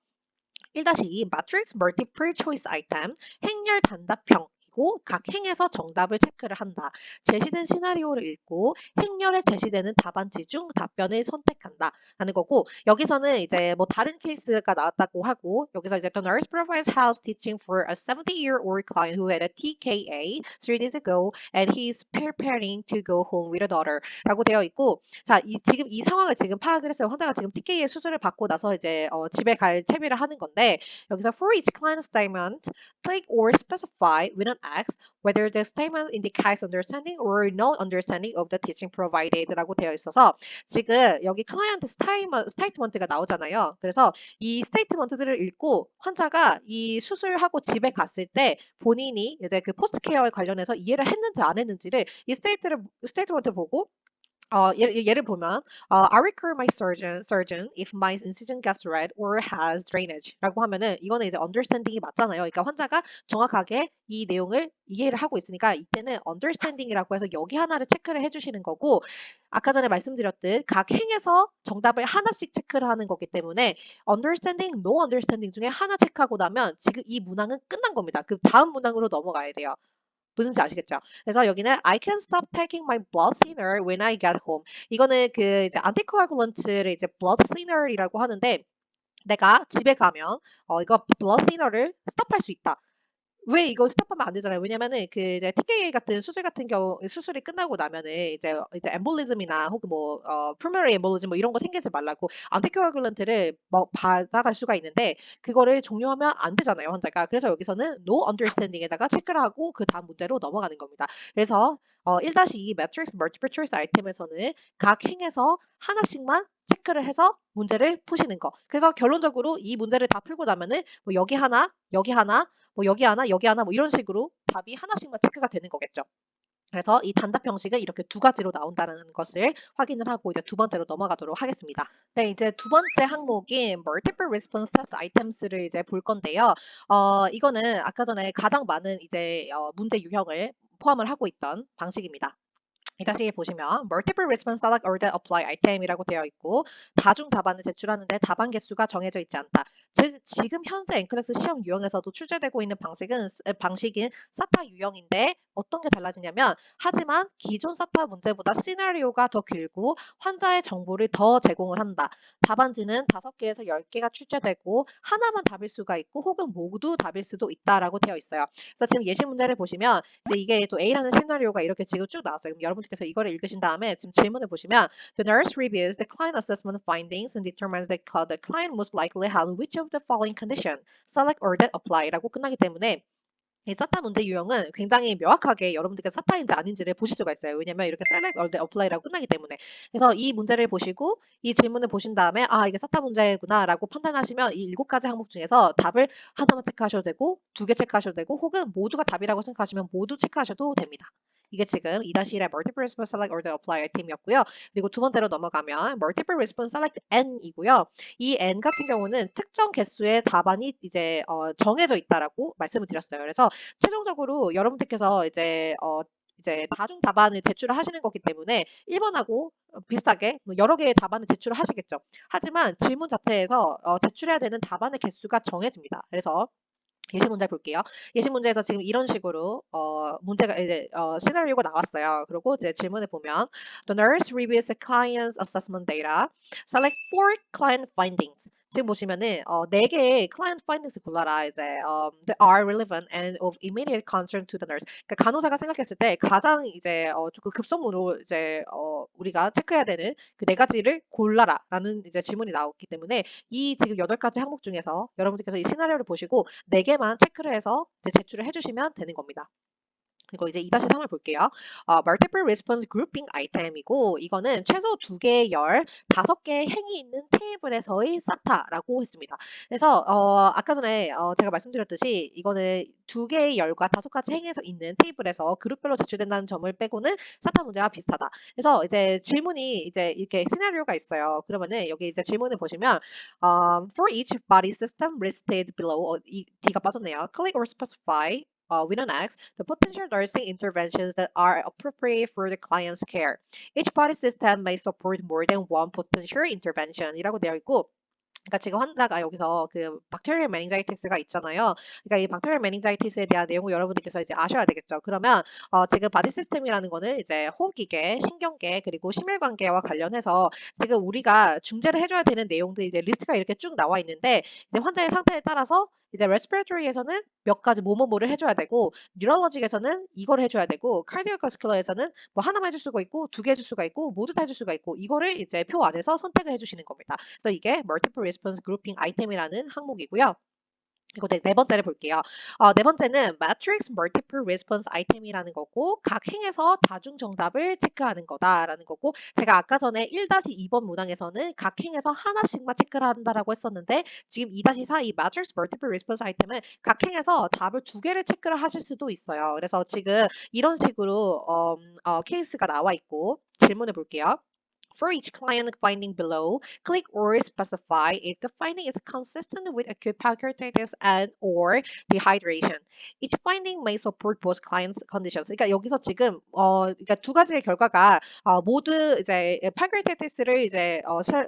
1-2 matrix multiple choice item 행렬 단답형 이고 각 행에서 정답을 체크를 한다. 제시된 시나리오를 읽고 행렬에 제시되는 답안지 중 답변을 선택한다. 라는 거고 여기서는 이제 뭐 다른 케이스가 나왔다고 하고 여기서 이제 the nurse provides house teaching for a 70-year-old client who had a TKA 3 days ago and he's preparing to go home with a daughter 라고 되어 있고 자, 지금 이 상황을 지금 파악을 했어요. 환자가 지금 TK의 수술을 받고 나서 이제 집에 갈 채비를 하는 건데 여기서 for each client statement, click or specify with an X, whether the statement indicates understanding or no understanding of the teaching provided라고 되어 있어서 지금 여기 클라이언트 스테이트먼트가 나오잖아요. 그래서 이 스테이트먼트들을 읽고 환자가 이 수술하고 집에 갔을 때 본인이 이제 그 포스트 케어에 관련해서 이해를 했는지 안 했는지를 이 스테이트먼트 보고 예를 보면 I recur my surgeon if my incision gets red or has drainage라고 하면은 이거는 이제 understanding이 맞잖아요. 그러니까 환자가 정확하게 이 내용을 이해를 하고 있으니까 이때는 understanding이라고 해서 여기 하나를 체크를 해주시는 거고 아까 전에 말씀드렸듯 각 행에서 정답을 하나씩 체크를 하는 거기 때문에 understanding, no understanding 중에 하나 체크하고 나면 지금 이 문항은 끝난 겁니다. 그 다음 문항으로 넘어가야 돼요. 무슨지 아시겠죠? 그래서 여기는 I can stop taking my blood thinner when I get home. 이거는 그 이제 안티코아굴런트를 이제 blood thinner이라고 하는데 내가 집에 가면 이거 blood thinner를 스톱할 수 있다. 왜 이거 스탑하면 안 되잖아요. 왜냐면은 그 이제 TKA 같은 수술 같은 경우 수술이 끝나고 나면은 이제 엠볼리즘이나 혹은 뭐 pulmonary 엠볼리즘 뭐 이런 거 생기지 말라고 안티코아굴런트를 뭐 받아갈 수가 있는데 그거를 종료하면 안 되잖아요, 환자가. 그래서 여기서는 no understanding에다가 체크를 하고 그 다음 문제로 넘어가는 겁니다. 그래서 1-2 매트릭스 멀티플 초이스 아이템에서는 각 행에서 하나씩만 체크를 해서 문제를 푸시는 거. 그래서 결론적으로 이 문제를 다 풀고 나면은 뭐 여기 하나, 여기 하나 뭐 여기 하나, 여기 하나 뭐 이런 식으로 답이 하나씩만 체크가 되는 거겠죠. 그래서 이 단답 형식은 이렇게 두 가지로 나온다는 것을 확인을 하고 이제 두 번째로 넘어가도록 하겠습니다. 네, 이제 두 번째 항목인 Multiple Response Test Items를 이제 볼 건데요. 이거는 아까 전에 가장 많은 이제 문제 유형을 포함을 하고 있던 방식입니다. 다시 보시면 Multiple Response Select or That Apply Item이라고 되어 있고 다중 답안을 제출하는데 답안 개수가 정해져 있지 않다. 즉 지금 현재 NCLEX 시험 유형에서도 출제되고 있는 방식인 사타 유형인데 어떤 게 달라지냐면 하지만 기존 사타 문제보다 시나리오가 더 길고 환자의 정보를 더 제공을 한다. 답안지는 5개에서 10개가 출제되고 하나만 답일 수가 있고 혹은 모두 답일 수도 있다라고 되어 있어요. 그래서 지금 예시 문제를 보시면 이제 이게 또 A라는 시나리오가 이렇게 지금 쭉 나왔어요. 그럼 여러분들께서 이거를 읽으신 다음에 지금 질문을 보시면 The nurse reviews the client assessment findings and determines that the client most likely has which of the following condition, select or that apply라고 끝나기 때문에 이 사타 문제 유형은 굉장히 명확하게 여러분들께서 사타인지 아닌지를 보실 수가 있어요. 왜냐면 이렇게 select or that apply라고 끝나기 때문에. 그래서 이 문제를 보시고 이 질문을 보신 다음에 아 이게 사타 문제구나라고 판단하시면 이 7가지 항목 중에서 답을 하나만 체크하셔도 되고 2개 체크하셔도 되고 혹은 모두가 답이라고 생각하시면 모두 체크하셔도 됩니다. 이게 지금 2-1의 Multiple Response Select or the Apply 아이템이었고요. 그리고 두 번째로 넘어가면 Multiple Response Select N이고요. 이 N 같은 경우는 특정 개수의 답안이 이제 정해져 있다라고 말씀을 드렸어요. 그래서 최종적으로 여러분들께서 이제 다중 답안을 제출을 하시는 거기 때문에 1번하고 비슷하게 여러 개의 답안을 제출을 하시겠죠. 하지만 질문 자체에서 제출해야 되는 답안의 개수가 정해집니다. 그래서 예시 문제 볼게요. 예시 문제에서 지금 이런 식으로 문제가 이제 시나리오가 나왔어요. 그리고 이제 질문을 보면 The nurse reviews the client's assessment data. Select four client findings. 지금 보시면은 4개의 client findings 골라라. 이제 that are relevant and of immediate concern to the nurse. 그러니까 간호사가 생각했을 때 가장 이제 조금 급선무로 이제 우리가 체크해야 되는 그 4가지를 골라라라는 이제 질문이 나왔기 때문에 이 지금 8가지 항목 중에서 여러분들께서 이 시나리오를 보시고 4개만 체크를 해서 이제 제출을 해주시면 되는 겁니다. 그리고 이제 2-3을 볼게요. Multiple Response Grouping 아이템이고 이거는 최소 2개의 열, 5개의 행이 있는 테이블에서의 사타라고 했습니다. 그래서 아까 전에 제가 말씀드렸듯이 이거는 2개의 열과 5가지 행에서 있는 테이블에서 그룹별로 제출된다는 점을 빼고는 사타 문제와 비슷하다. 그래서 이제 질문이 이제 이렇게 시나리오가 있어요. 그러면은 여기 이제 질문을 보시면 For each body system listed below 이 D가 빠졌네요. Click or specify with an X, the potential nursing interventions that are appropriate for the client's care. Each body system may support more than one potential intervention이라고 되어 있고 그러니까 지금 환자가 여기서 그 박테리얼 메닝자이티스가 있잖아요. 그러니까 이 박테리얼 메닝자이티스에 대한 내용을 여러분들께서 이제 아셔야 되겠죠. 그러면 지금 바디 시스템이라는 거는 이제 호흡기계, 신경계 그리고 심혈관계와 관련해서 지금 우리가 중재를 해줘야 되는 내용들 이제 리스트가 이렇게 쭉 나와 있는데 이제 환자의 상태에 따라서 이제 레스피레토리에서는 몇 가지 뭐뭐뭐를 해줘야 되고 뉴럴로직에서는 이걸 해줘야 되고 카디오바스큘러에서는 뭐 하나만 해줄 수가 있고 2개 해줄 수가 있고 모두 다 해줄 수가 있고 이거를 이제 표 안에서 선택을 해주시는 겁니다. 그래서 이게 Multiple Response Grouping 아이템이라는 항목이고요. 그리고 네 번째를 볼게요. 네 번째는 Matrix Multiple Response Item이라는 거고 각 행에서 다중 정답을 체크하는 거다라는 거고 제가 아까 전에 1-2번 문항에서는 각 행에서 하나씩만 체크를 한다라고 했었는데 지금 2-4 이 Matrix Multiple Response Item은 각 행에서 답을 두 개를 체크를 하실 수도 있어요. 그래서 지금 이런 식으로 케이스가 나와 있고 질문을 볼게요. For each client finding below, click or specify if the finding is consistent with acute pancreatitis and or dehydration. Each finding may support both clients' conditions. 그러니까 여기서 지금 그러니까 두 가지의 결과가 모두 이제 pancreatitis를 이제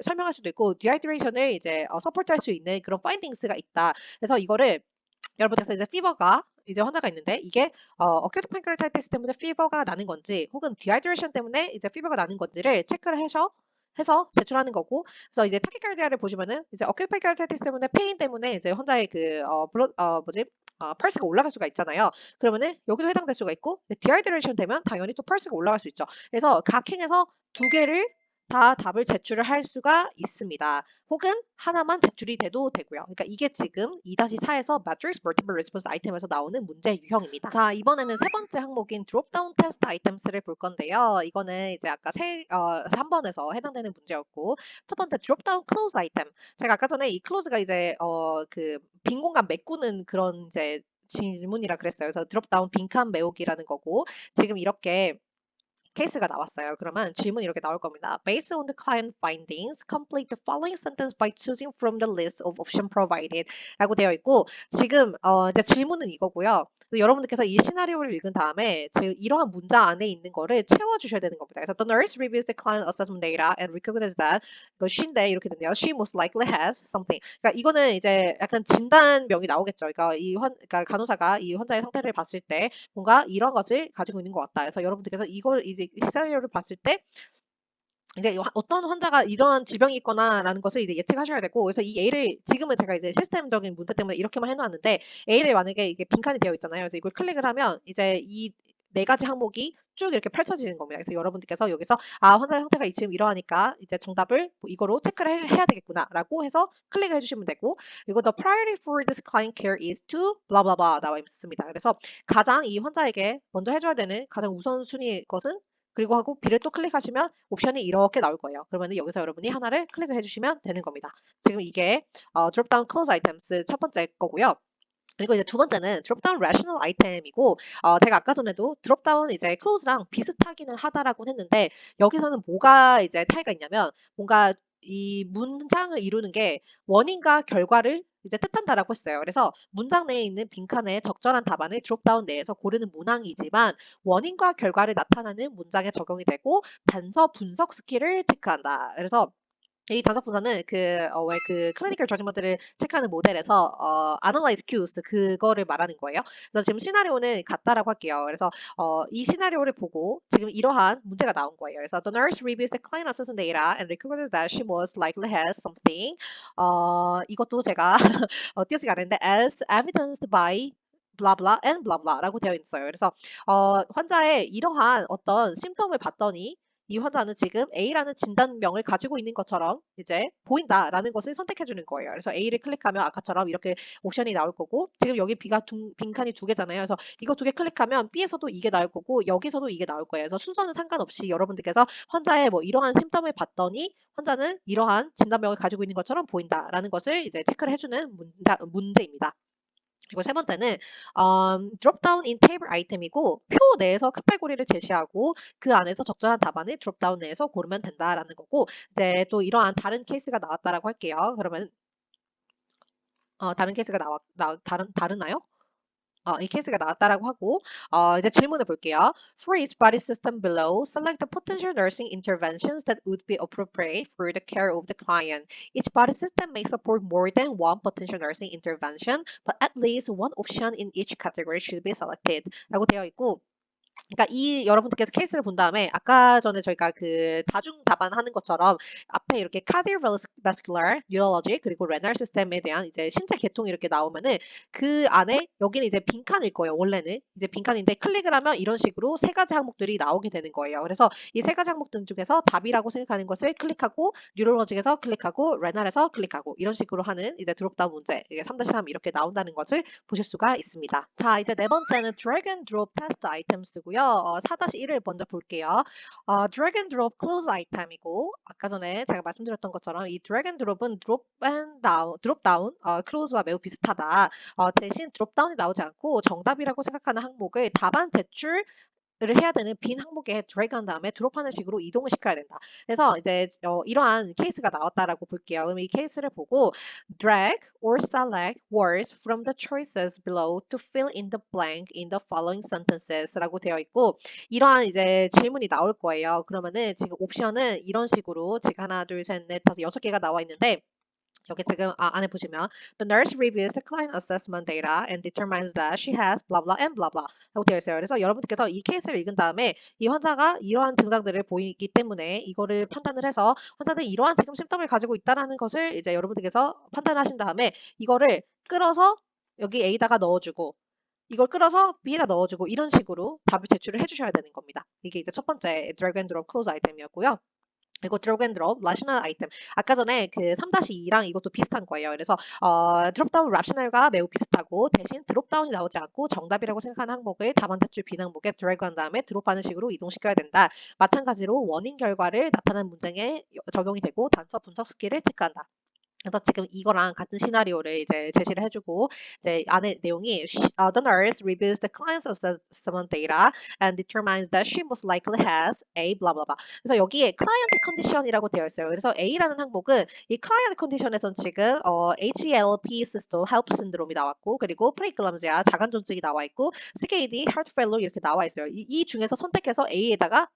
설명할 수도 있고 dehydration을 이제 서포트할 수 있는 그런 findings가 있다. 그래서 이거를 여러분께서 이제 피버가 이제 환자가 있는데 이게 acute pancreatitis 때문에 피버가 나는 건지 혹은 dehydration 때문에 이제 피버가 나는 건지를 체크를 해서 제출하는 거고 그래서 이제 타키카르디아를 보시면은 이제 acute pancreatitis 때문에 페인 때문에 이제 환자의 그 펄스가 올라갈 수가 있잖아요. 그러면은 여기도 해당될 수가 있고 dehydration 되면 당연히 또 펄스가 올라갈 수 있죠. 그래서 각 행에서 두 개를 다 답을 제출을 할 수가 있습니다. 혹은 하나만 제출이 돼도 되고요. 그러니까 이게 지금 2-4에서 Matrix Multiple Response 아이템에서 나오는 문제 유형입니다. 자, 이번에는 세 번째 항목인 Dropdown Test Items를 볼 건데요. 이거는 이제 아까 3번에서 해당되는 문제였고 첫 번째 Dropdown Close Item. 제가 아까 전에 이 close가 이제 그 빈 공간 메꾸는 그런 이제 질문이라 그랬어요. 그래서 드롭다운 빈칸 메우기라는 거고 지금 이렇게 케이스가 나왔어요. 그러면 질문이 이렇게 나올 겁니다. Based on the client findings, complete the following sentence by choosing from the list of option provided. 라고 되어 있고, 지금, 이제 질문은 이거고요. 여러분들께서 이 시나리오를 읽은 다음에 지금 이러한 문장 안에 있는 거를 채워주셔야 되는 겁니다. 그래서 the nurse reviews the client assessment data and recognizes that 이거 she인데 이렇게 됐네요. She most likely has something. 그러니까 이거는 이제 약간 진단명이 나오겠죠. 그러니까 간호사가 이 환자의 상태를 봤을 때 뭔가 이런 것을 가지고 있는 것 같다. 그래서 여러분들께서 이걸 이제 시나리오를 봤을 때 이제 어떤 환자가 이런 질병이 있거나라는 것을 이제 예측하셔야 되고 그래서 이 A를 지금은 제가 이제 시스템적인 문제 때문에 이렇게만 해놓았는데 A를 만약에 이게 빈칸이 되어 있잖아요. 그래서 이걸 클릭을 하면 이제 이 네 가지 항목이 쭉 이렇게 펼쳐지는 겁니다. 그래서 여러분들께서 여기서 화자의 상태가 지금 이러하니까 이제 정답을 이거로 체크를 해야 되겠구나라고 해서 클릭을 해주시면 되고 그리고 the priority for this client care is to blah blah blah 나와 있습니다. 그래서 가장 이 환자에게 먼저 해줘야 되는 가장 우선순위의 것은 그리고 하고 B를 또 클릭하시면 옵션이 이렇게 나올 거예요. 그러면 여기서 여러분이 하나를 클릭을 해주시면 되는 겁니다. 지금 이게 드롭다운 클로즈 아이템스 첫 번째 거고요. 그리고 이제 두 번째는 드롭다운 rational 아이템이고 제가 아까 전에도 드롭다운 이제 close랑 비슷하기는 하다라고 했는데 여기서는 뭐가 이제 차이가 있냐면 뭔가 이 문장을 이루는 게 원인과 결과를 이제 뜻한다라고 했어요. 그래서 문장 내에 있는 빈칸에 적절한 답안을 드롭다운 내에서 고르는 문항이지만 원인과 결과를 나타나는 문장에 적용이 되고 단서 분석 스킬을 체크한다. 그래서 이 단서 분석은 왜 클리니컬 저지먼트를 체크하는 모델에서 analyze cues 그거를 말하는 거예요. 그래서 지금 시나리오는 같다라고 할게요. 그래서 이 시나리오를 보고 지금 이러한 문제가 나온 거예요. 그래서 the nurse reviews the client assessment data and recognizes that she most likely has something. 이것도 제가 띄어쓰기 안 했는데 as evidenced by blah blah and blah blah라고 되어 있어요. 그래서 환자의 이러한 어떤 심텀을 봤더니 이 환자는 지금 A라는 진단명을 가지고 있는 것처럼 이제 보인다라는 것을 선택해 주는 거예요. 그래서 A를 클릭하면 아까처럼 이렇게 옵션이 나올 거고 지금 여기 빈칸이 두 개잖아요. 그래서 이거 두 개 클릭하면 B에서도 이게 나올 거고 여기서도 이게 나올 거예요. 그래서 순서는 상관없이 여러분들께서 환자의 뭐 이러한 심텀을 봤더니 환자는 이러한 진단명을 가지고 있는 것처럼 보인다라는 것을 이제 체크를 해주는 문제입니다. 그리고 세 번째는 드롭다운 인 테이블 아이템이고 표 내에서 카테고리를 제시하고 그 안에서 적절한 답안을 드롭다운 내에서 고르면 된다라는 거고 이제 또 이러한 다른 케이스가 나왔다라고 할게요. 그러면 다른 케이스가 다르나요? 이 케이스가 나왔다라고 하고 이제 질문을 볼게요. For each body system below, select the potential nursing interventions that would be appropriate for the care of the client. Each body system may support more than one potential nursing intervention, but at least one option in each category should be selected. 라고 되어 있고 그러니까 이 여러분들께서 케이스를 본 다음에 아까 전에 저희가 그 다중 답안하는 것처럼 앞에 이렇게 cardiovascular, neurology 그리고 renal system에 대한 이제 신체 계통이 이렇게 나오면은 그 안에 여기는 이제 빈칸일 거예요. 원래는 이제 빈칸인데 클릭을 하면 이런 식으로 세 가지 항목들이 나오게 되는 거예요. 그래서 이 세 가지 항목들 중에서 답이라고 생각하는 것을 클릭하고 뉴럴로직에서 클릭하고 레날에서 클릭하고 이런 식으로 하는 이제 드롭다운 문제 이게 3-3 이렇게 나온다는 것을 보실 수가 있습니다. 자, 이제 네 번째는 drag and drop test items고요. 4-1을 먼저 볼게요. drag and drop close item이고 아까 전에 제가 말씀드렸던 것처럼 이 drag and drop은 drop down, close와 매우 비슷하다. 대신 drop down이 나오지 않고 정답이라고 생각하는 항목을 답안 제출 를 해야 되는 빈 항목에 드래그한 다음에 드롭하는 식으로 이동을 시켜야 된다. 그래서 이제 이러한 케이스가 나왔다라고 볼게요. 그럼 이 케이스를 보고 drag or select words from the choices below to fill in the blank in the following sentences라고 되어 있고 이러한 이제 질문이 나올 거예요. 그러면은 지금 옵션은 이런 식으로 지금 하나, 둘, 셋, 넷, 다섯, 6개가 나와 있는데 여기 지금 안에 보시면 the nurse reviews the client assessment data and determines that she has blah blah and blah blah 라고 되어 있어요. 그래서 여러분들께서 이 케이스를 읽은 다음에 이 환자가 이러한 증상들을 보이기 때문에 이거를 판단을 해서 환자는 이러한 지금 심통을 가지고 있다라는 것을 이제 여러분들께서 판단하신 다음에 이거를 끌어서 여기 A다가 넣어주고 이걸 끌어서 B에다 넣어주고 이런 식으로 답을 제출을 해주셔야 되는 겁니다. 이게 이제 첫 번째 drag and drop close 아이템이었고요. 그리고 드롭 앤 드롭 라셔널 아이템 아까 전에 그 3-2랑 이것도 비슷한 거예요. 그래서 드롭다운 라셔널과 매우 비슷하고 대신 드롭다운이 나오지 않고 정답이라고 생각하는 항목을 답안 제출 빈 항목에 드래그한 다음에 드롭하는 식으로 이동시켜야 된다. 마찬가지로 원인 결과를 나타낸 문장에 적용이 되고 단서 분석 스킬을 체크한다. 그래서 지금 이거랑 같은 시나리오를 이제 제시를 해주고 이제 안에 내용이 the nurse reviews the client's assessment data and determines that she most likely has a blah blah blah. 그래서 여기에 client condition이라고 되어 있어요. 그래서 A라는 항목은 이 client condition에선 지금 HELP 시스템 help 신드롬이 나왔고 그리고 프레이클람지아 자간존증이 나와 있고 CKD heart failure 이렇게 나와 있어요. 이 중에서 선택해서 A에다가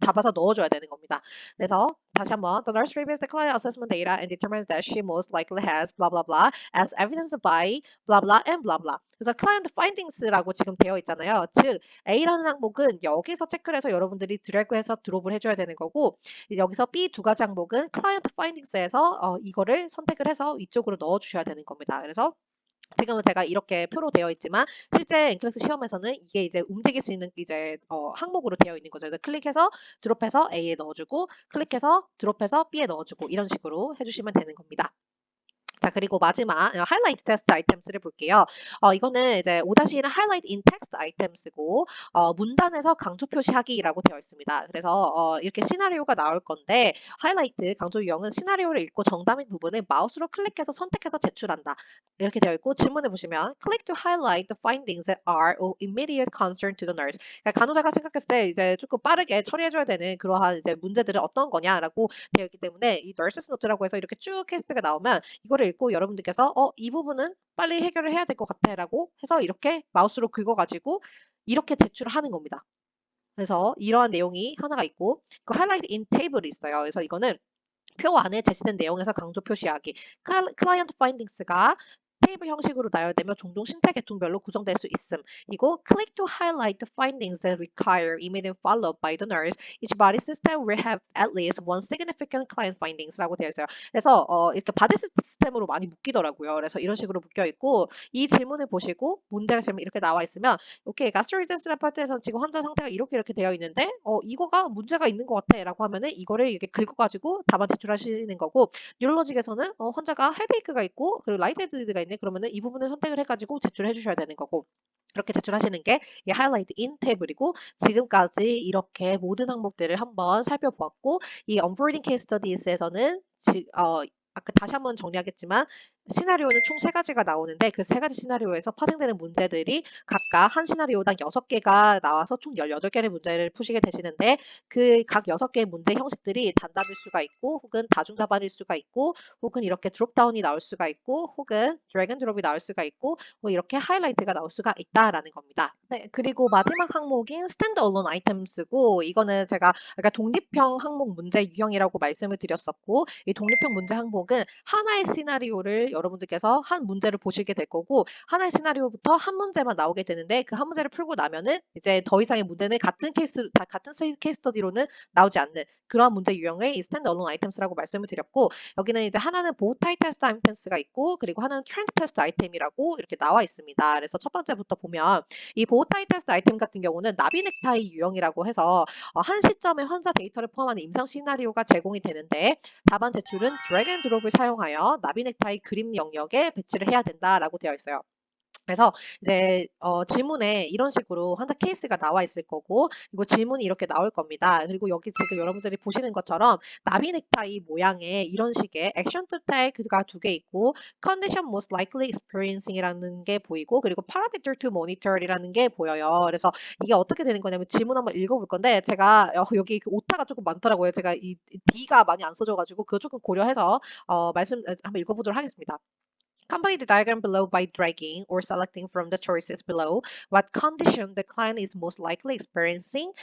잡아서 넣어줘야 되는 겁니다. 그래서 다시 한번 the nurse reviews the client assessment data and determines that she most likely has blah blah blah as evidenced by blah blah and blah blah. 그래서 client findings라고 지금 되어 있잖아요. 즉 A라는 항목은 여기서 체크를 해서 여러분들이 드래그해서 드롭을 해줘야 되는 거고 여기서 B 두 가지 항목은 client findings에서 이거를 선택을 해서 이쪽으로 넣어주셔야 되는 겁니다. 그래서 지금은 제가 이렇게 표로 되어 있지만 실제 엔클래스 시험에서는 이게 이제 움직일 수 있는 이제 항목으로 되어 있는 거죠. 그래서 클릭해서 드롭해서 A에 넣어주고 클릭해서 드롭해서 B에 넣어주고 이런 식으로 해주시면 되는 겁니다. 자, 그리고 마지막 하이라이트 테스트 아이템스를 볼게요. 이거는 이제 5-1은 하이라이트 인 텍스트 아이템스고 문단에서 강조 표시하기라고 되어 있습니다. 그래서 이렇게 시나리오가 나올 건데 하이라이트 강조 유형은 시나리오를 읽고 정답인 부분을 마우스로 클릭해서 선택해서 제출한다. 이렇게 되어 있고 질문을 보시면 click to highlight the findings that are of immediate concern to the nurse. 그러니까 간호사가 생각했을 때 이제 조금 빠르게 처리해줘야 되는 그러한 이제 문제들은 어떤 거냐라고 되어 있기 때문에 이 nurses note라고 해서 이렇게 쭉 캐스트가 나오면 이거를 읽고 여러분들께서 이 부분은 빨리 해결을 해야 될 것 같아라고 해서 이렇게 마우스로 긁어가지고 이렇게 제출을 하는 겁니다. 그래서 이러한 내용이 하나가 있고 그 highlight in table이 있어요. 그래서 이거는 표 안에 제시된 내용에서 강조 표시하기. 클라이언트 파인딩스가 테이블 형식으로 나열되며 종종 신체 계통별로 구성될 수 있음. 이고 click to highlight the findings that require immediate follow-up by the nurse. Each body system will have at least one significant client findings라고 되어 있어요. 그래서 이렇게 바디 시스템으로 많이 묶이더라고요. 그래서 이런 식으로 묶여 있고 이 질문을 보시고 문제가 지금 이렇게 나와 있으면 오케이 가스트로이드스라는 파트에서 지금 환자 상태가 이렇게 되어 있는데 이거가 문제가 있는 것 같아라고 하면은 이거를 이렇게 긁어가지고 답안 제출하시는 거고 뉴럴로직에서는 환자가 헤드에이크가 있고 그리고 라이트 헤드가 있네 그러면은 이 부분을 선택을 해가지고 제출해 주셔야 되는 거고 이렇게 제출하시는 게 이 하이라이트 인 탭이고 지금까지 이렇게 모든 항목들을 한번 살펴보았고 이 onboarding case studies에서는 아까 다시 한번 정리하겠지만 시나리오는 총 3가지가 나오는데 그 3가지 시나리오에서 파생되는 문제들이 각각 한 시나리오당 6개가 나와서 총 18개의 문제를 푸시게 되시는데 그 각 6개의 문제 형식들이 단답일 수가 있고 혹은 다중답안일 수가 있고 혹은 이렇게 드롭다운이 나올 수가 있고 혹은 드래그 앤 드롭이 나올 수가 있고 뭐 이렇게 하이라이트가 나올 수가 있다라는 겁니다. 네, 그리고 마지막 항목인 standalone items고 이거는 제가 아까 독립형 항목 문제 유형이라고 말씀을 드렸었고 이 독립형 문제 항목은 하나의 시나리오를 여러분들께서 한 문제를 보시게 될 거고 하나의 시나리오부터 한 문제만 나오게 되는데 그 한 문제를 풀고 나면은 이제 더 이상의 문제는 같은 케이스 스터디로는 나오지 않는 그런 문제 유형의 이 standalone items라고 말씀을 드렸고 여기는 이제 하나는 both type test items가 있고 그리고 하나는 trend test item이라고 이렇게 나와 있습니다. 그래서 첫 번째부터 보면 이 보호타이 테스트 아이템 같은 경우는 나비 넥타이 유형이라고 해서 한 시점에 환자 데이터를 포함하는 임상 시나리오가 제공이 되는데 답안 제출은 드래그 앤 드롭을 사용하여 나비 넥타이 그림 영역에 배치를 해야 된다라고 되어 있어요. 그래서 이제 질문에 이런 식으로 환자 케이스가 나와 있을 거고 그리고 질문이 이렇게 나올 겁니다. 그리고 여기 지금 여러분들이 보시는 것처럼 나비 넥타이 모양의 이런 식의 액션 to take가 두 개 있고 condition most likely experiencing이라는 게 보이고 그리고 parameter to monitor이라는 게 보여요. 그래서 이게 어떻게 되는 거냐면 질문 한번 읽어볼 건데 제가 여기 그 오타가 조금 많더라고요. 제가 이 D가 많이 안 써져가지고 그거 조금 고려해서 말씀 한번 읽어보도록 하겠습니다. Complete the diagram below by dragging or selecting from the choices below what condition the client is most likely experiencing,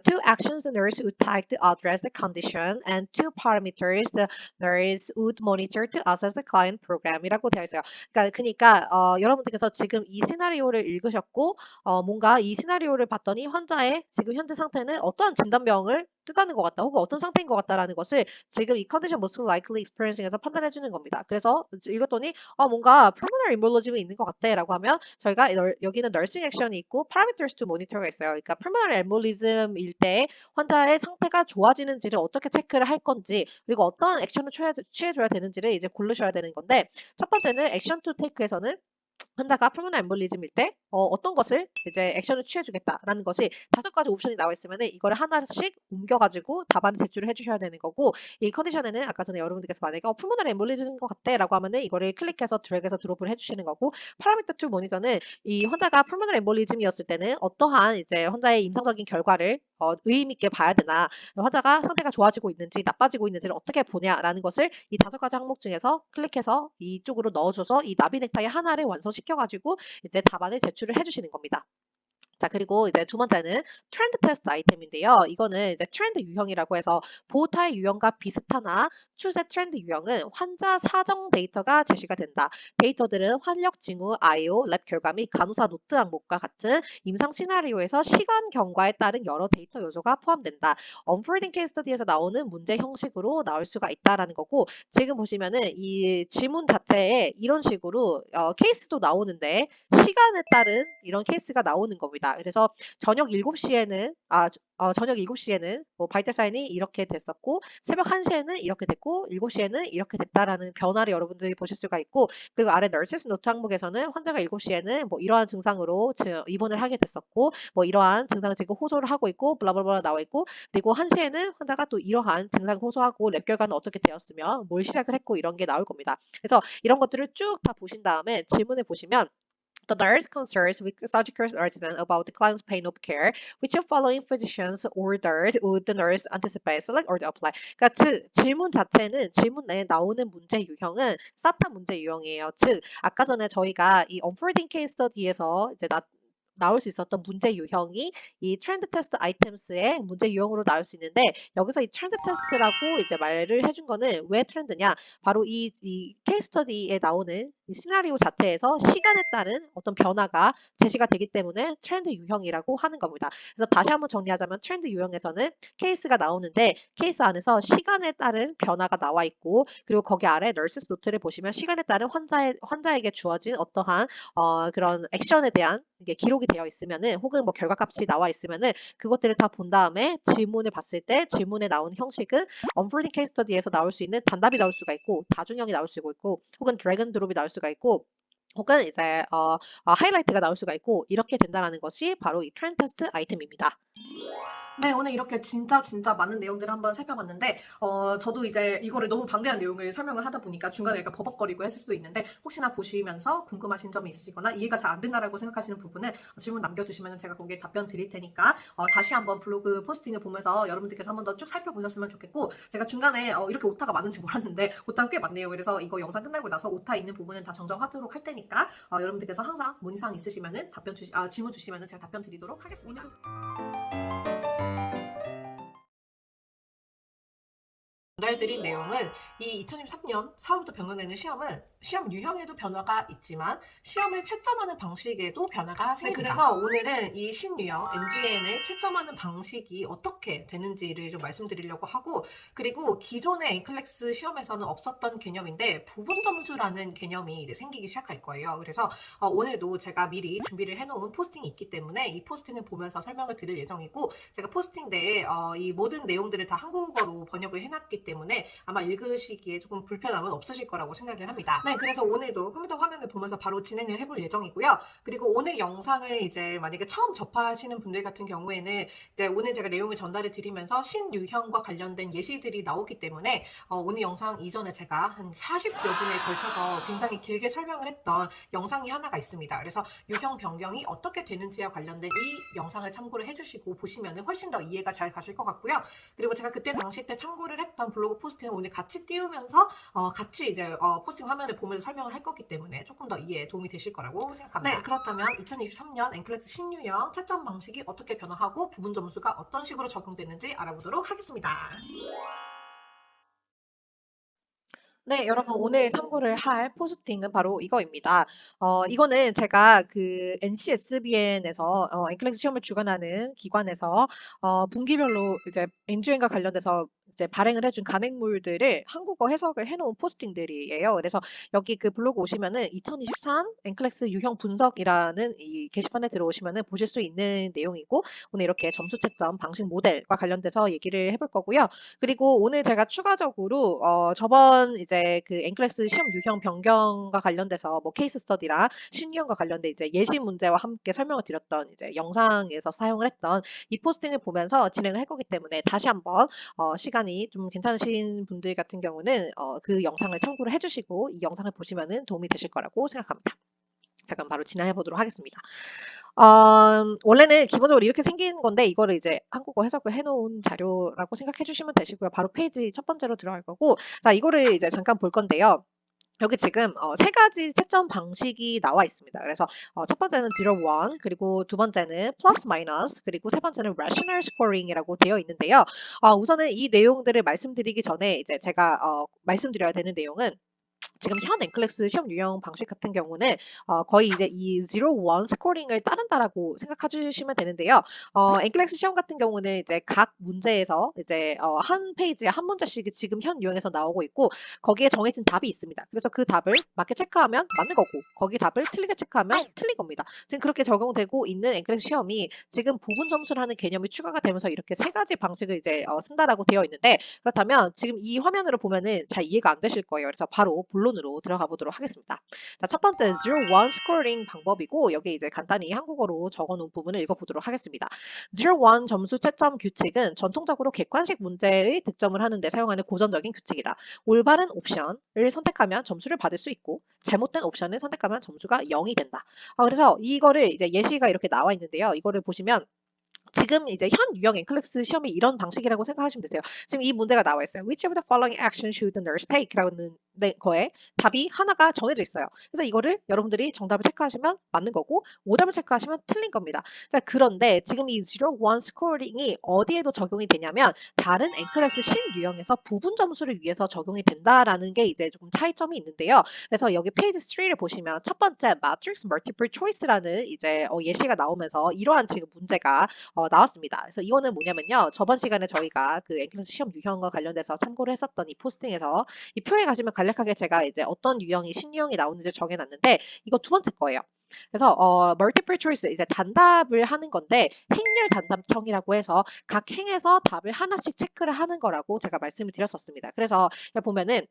two actions the nurse would take to address the condition, and two parameters the nurse would monitor to assess the client program이라고 되어 있어요. 그러니까 여러분들께서 지금 이 시나리오를 읽으셨고 뭔가 이 시나리오를 봤더니 환자의 지금 현재 상태는 어떠한 진단병을 뜻하는 것 같다, 혹은 어떤 상태인 것 같다라는 것을 지금 이 컨디션 most likely experiencing에서 판단해 주는 겁니다. 그래서 읽었더니 뭔가 pulmonary embolism이 있는 것 같아라고 하면 저희가 여기는 nursing action이 있고 parameters to monitor가 있어요. 그러니까 pulmonary embolism일 때 환자의 상태가 좋아지는지를 어떻게 체크를 할 건지 그리고 어떠한 액션을 취해줘야 되는지를 이제 고르셔야 되는 건데 첫 번째는 action to take에서는 환자가 pulmonary embolism일 때 어떤 것을 이제 액션을 취해주겠다라는 것이 5가지 옵션이 나와 있으면 이거를 하나씩 옮겨가지고 답안을 제출을 해주셔야 되는 거고 이 컨디션에는 아까 전에 여러분들께서 만약에 pulmonary embolism인 것 같다라고 하면은 이거를 클릭해서 드래그해서 드롭을 해주시는 거고 parameter to monitor는 이 환자가 pulmonary embolism이었을 때는 어떠한 이제 환자의 임상적인 결과를 의미 있게 봐야 되나 환자가 상태가 좋아지고 있는지 나빠지고 있는지를 어떻게 보냐라는 것을 이 5가지 항목 중에서 클릭해서 이쪽으로 넣어줘서 이 나비 넥타이 하나를 완성시켜가지고 이제 답안을 제출을 해주시는 겁니다. 자, 그리고 이제 두 번째는 트렌드 테스트 아이템인데요. 이거는 이제 트렌드 유형이라고 해서 보호타의 유형과 비슷하나 추세 트렌드 유형은 환자 사정 데이터가 제시가 된다. 데이터들은 활력 징후, 아이오, 랩 결과 및 간호사 노트 항목과 같은 임상 시나리오에서 시간 경과에 따른 여러 데이터 요소가 포함된다. unfolding case study에서 나오는 문제 형식으로 나올 수가 있다라는 거고 지금 보시면은 이 질문 자체에 이런 식으로 케이스도 나오는데 시간에 따른 이런 케이스가 나오는 겁니다. 그래서 저녁 7시에는 저녁 7시에는 뭐 바이탈 사인이 이렇게 됐었고 새벽 1시에는 이렇게 됐고 7시에는 이렇게 됐다라는 변화를 여러분들이 보실 수가 있고 그리고 아래 널시스 노트 항목에서는 환자가 7시에는 뭐 이러한 증상으로 입원을 하게 됐었고 뭐 이러한 증상을 지금 호소를 하고 있고 블라블라 나와 있고 그리고 1시에는 환자가 또 이러한 증상을 호소하고 랩 결과는 어떻게 되었으며 뭘 시작을 했고 이런 게 나올 겁니다. 그래서 이런 것들을 쭉 다 보신 다음에 질문을 보시면 The nurse consults with surgical artisan about the client's pain of care. Which of following physicians ordered would the nurse anticipate, select, or apply? 그러니까 질문 자체는 질문 내에 나오는 문제 유형은 사타 문제 유형이에요. 즉 아까 전에 저희가 이 unfolding case study에서 이제 나올 수 있었던 문제 유형이 이 트렌드 테스트 아이템스의 문제 유형으로 나올 수 있는데 여기서 이 트렌드 테스트라고 이제 말을 해준 거는 왜 트렌드냐? 바로 이 케이스 스터디에 나오는 이 시나리오 자체에서 시간에 따른 어떤 변화가 제시가 되기 때문에 트렌드 유형이라고 하는 겁니다. 그래서 다시 한번 정리하자면 트렌드 유형에서는 케이스가 나오는데 케이스 안에서 시간에 따른 변화가 나와 있고 그리고 거기 아래 널시스 노트를 보시면 시간에 따른 환자에게 주어진 어떠한 그런 액션에 대한 이게 기록이 되어 있으면은 혹은 뭐 결과값이 나와 있으면은 그것들을 다 본 다음에 질문을 봤을 때 질문에 나온 형식은 unfolding case study에서 나올 수 있는 단답이 나올 수가 있고 다중형이 나올 수가 있고 혹은 드래그 앤 드롭이 나올 수가 있고 혹은 이제 하이라이트가 나올 수가 있고 이렇게 된다라는 것이 바로 이 트렌드 테스트 아이템입니다. 네, 오늘 이렇게 진짜 많은 내용들을 한번 살펴봤는데, 저도 이제 이거를 너무 방대한 내용을 설명을 하다 보니까 중간에 약간 버벅거리고 했을 수도 있는데, 혹시나 보시면서 궁금하신 점이 있으시거나 이해가 잘 안 된다라고 생각하시는 부분은 질문 남겨주시면 제가 거기에 답변 드릴 테니까, 다시 한번 블로그 포스팅을 보면서 여러분들께서 한번 더 쭉 살펴보셨으면 좋겠고, 제가 중간에 이렇게 오타가 많은지 몰랐는데, 오타가 꽤 많네요. 그래서 이거 영상 끝나고 나서 오타 있는 부분은 다 정정하도록 할 테니까, 테니까 여러분들께서 항상 문의사항 있으시면은 질문 주시면은 제가 답변 드리도록 하겠습니다. 전달드린 내용은 이 2023년 4월부터 변경되는 시험은 시험 유형에도 변화가 있지만 시험을 채점하는 방식에도 변화가 생깁니다. 그래서 오늘은 이 신유형 NGN을 채점하는 방식이 어떻게 되는지를 좀 말씀드리려고 하고, 그리고 기존의 N클래스 시험에서는 없었던 개념인데 부분 점수라는 개념이 이제 생기기 시작할 거예요. 그래서 오늘도 제가 미리 준비를 해놓은 포스팅이 있기 때문에 이 포스팅을 보면서 설명을 드릴 예정이고, 제가 포스팅 내에 이 모든 내용들을 다 한국어로 번역을 해놨기 때문에 아마 읽으시기에 조금 불편함은 없으실 거라고 생각을 합니다. 네, 그래서 오늘도 컴퓨터 화면을 보면서 바로 진행을 해볼 예정이고요. 그리고 오늘 영상을 이제 만약에 처음 접하시는 분들 같은 경우에는 이제 오늘 제가 내용을 전달해 드리면서 신유형과 관련된 예시들이 나오기 때문에 오늘 영상 이전에 제가 한 40여 분에 걸쳐서 굉장히 길게 설명을 했던 영상이 하나가 있습니다. 그래서 유형 변경이 어떻게 되는지와 관련된 이 영상을 참고를 해주시고 보시면 훨씬 더 이해가 잘 가실 것 같고요. 그리고 제가 그때 당시 때 참고를 했던 블로그 포스팅을 오늘 같이 띄우면서 같이 이제 포스팅 화면을 보면서 설명을 할 거기 때문에 조금 더 이해에 도움이 되실 거라고 생각합니다. 네, 그렇다면 2023년 NCLEX 신유형 채점 방식이 어떻게 변화하고 부분 점수가 어떤 식으로 적용되는지 알아보도록 하겠습니다. 네, 여러분 오늘 참고를 할 포스팅은 바로 이거입니다. 이거는 제가 그 NCSBN에서 NCLEX 시험을 주관하는 기관에서 분기별로 이제 NGN과 관련돼서 이제 발행을 해준 간행물들을 한국어 해석을 해놓은 포스팅들이에요. 그래서 여기 그 블로그 오시면은 2023 NCLEX 유형 분석이라는 이 게시판에 들어오시면은 보실 수 있는 내용이고, 오늘 이렇게 점수 채점 방식 모델과 관련돼서 얘기를 해볼 거고요. 그리고 오늘 제가 추가적으로 저번 이제 그 NCLEX 시험 유형 변경과 관련돼서 뭐 케이스 스터디랑 신유형과 관련된 이제 예시 문제와 함께 설명을 드렸던 이제 영상에서 사용을 했던 이 포스팅을 보면서 진행을 할 거기 때문에 다시 한번 시간이 좀 괜찮으신 분들 같은 경우는 그 영상을 참고를 해주시고 이 영상을 보시면은 도움이 되실 거라고 생각합니다. 자, 그럼 바로 진행해 보도록 하겠습니다. 원래는 기본적으로 이렇게 생긴 건데 이거를 이제 한국어 해석을 해놓은 자료라고 생각해 주시면 되시고요. 바로 페이지 첫 번째로 들어갈 거고, 자, 이거를 이제 잠깐 볼 건데요. 여기 지금 세 가지 채점 방식이 나와 있습니다. 그래서 첫 번째는 0, 1, 그리고 두 번째는 플러스 마이너스, 그리고 세 번째는 rational scoring이라고 되어 있는데요. 우선은 이 내용들을 말씀드리기 전에 이제 제가 말씀드려야 되는 내용은 지금 현 NCLEX 시험 유형 방식 같은 경우는 거의 이제 이 0, 1 스코링을 따른다라고 생각해 주시면 되는데요. NCLEX 시험 같은 경우는 이제 각 문제에서 이제 한 페이지에 한 문제씩 지금 현 유형에서 나오고 있고, 거기에 정해진 답이 있습니다. 그래서 그 답을 맞게 체크하면 맞는 거고, 거기 답을 틀리게 체크하면 틀린 겁니다. 지금 그렇게 적용되고 있는 NCLEX 시험이 지금 부분 점수라는 개념이 추가가 되면서 이렇게 세 가지 방식을 이제 쓴다라고 되어 있는데, 그렇다면 지금 이 화면으로 보면은 잘 이해가 안 되실 거예요. 그래서 바로 본론으로 들어가 보도록 하겠습니다. 자, 첫 번째 0, 1 스코어링 방법이고, 여기 이제 간단히 한국어로 적어놓은 부분을 읽어보도록 하겠습니다. 0, 1 점수 채점 규칙은 전통적으로 객관식 문제의 득점을 하는데 사용하는 고전적인 규칙이다. 올바른 옵션을 선택하면 점수를 받을 수 있고, 잘못된 옵션을 선택하면 점수가 0이 된다. 그래서 이거를 이제 예시가 이렇게 나와 있는데요. 이거를 보시면 지금 이제 현 유형 NCLEX 시험이 이런 방식이라고 생각하시면 되세요. 지금 이 문제가 나와 있어요. Which of the following action should the nurse take? 라는 거에 답이 하나가 정해져 있어요. 그래서 이거를 여러분들이 정답을 체크하시면 맞는 거고, 오답을 체크하시면 틀린 겁니다. 자, 그런데 지금 이 0, 1 스코어링이 어디에도 적용이 되냐면 다른 NCLEX 신유형에서 부분 점수를 위해서 적용이 된다라는 게 이제 조금 차이점이 있는데요. 그래서 여기 페이지 3를 보시면 첫 번째 Matrix Multiple Choice라는 이제 예시가 나오면서 이러한 지금 문제가 나왔습니다. 그래서 이거는 뭐냐면요. 저번 시간에 저희가 그 NCLEX 시험 유형과 관련돼서 참고를 했었던 이 포스팅에서 이 표에 가시면 간략하게 제가 이제 어떤 유형이 신유형이 나오는지 정해놨는데 이거 두 번째 거예요. 그래서 multiple choice 이제 단답을 하는 건데 행렬 단답형이라고 해서 각 행에서 답을 하나씩 체크를 하는 거라고 제가 말씀을 드렸었습니다. 그래서 보면은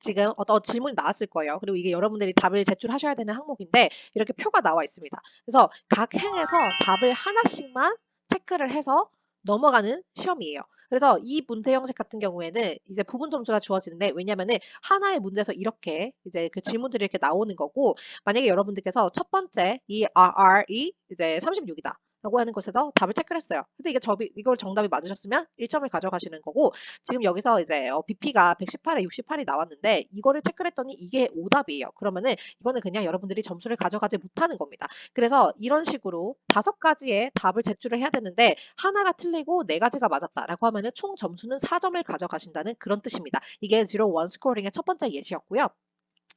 지금 어떤 질문이 나왔을 거예요. 그리고 이게 여러분들이 답을 제출하셔야 되는 항목인데 이렇게 표가 나와 있습니다. 그래서 각 행에서 답을 하나씩만 체크를 해서 넘어가는 시험이에요. 그래서 이 문제 형식 같은 경우에는 이제 부분 점수가 주어지는데, 왜냐면은 하나의 문제에서 이렇게 이제 그 질문들이 이렇게 나오는 거고, 만약에 여러분들께서 첫 번째 이 RR이 이제 36이다. 라고 하는 곳에서 답을 체크를 했어요. 그래서 이걸 정답이 맞으셨으면 1점을 가져가시는 거고, 지금 여기서 이제 BP가 118에 68이 나왔는데 이거를 체크를 했더니 이게 오답이에요. 그러면은 이거는 그냥 여러분들이 점수를 가져가지 못하는 겁니다. 그래서 이런 식으로 5가지의 답을 제출을 해야 되는데 하나가 틀리고 4가지가 맞았다라고 하면은 총 점수는 4점을 가져가신다는 그런 뜻입니다. 이게 Zero One 스코어링의 첫 번째 예시였고요.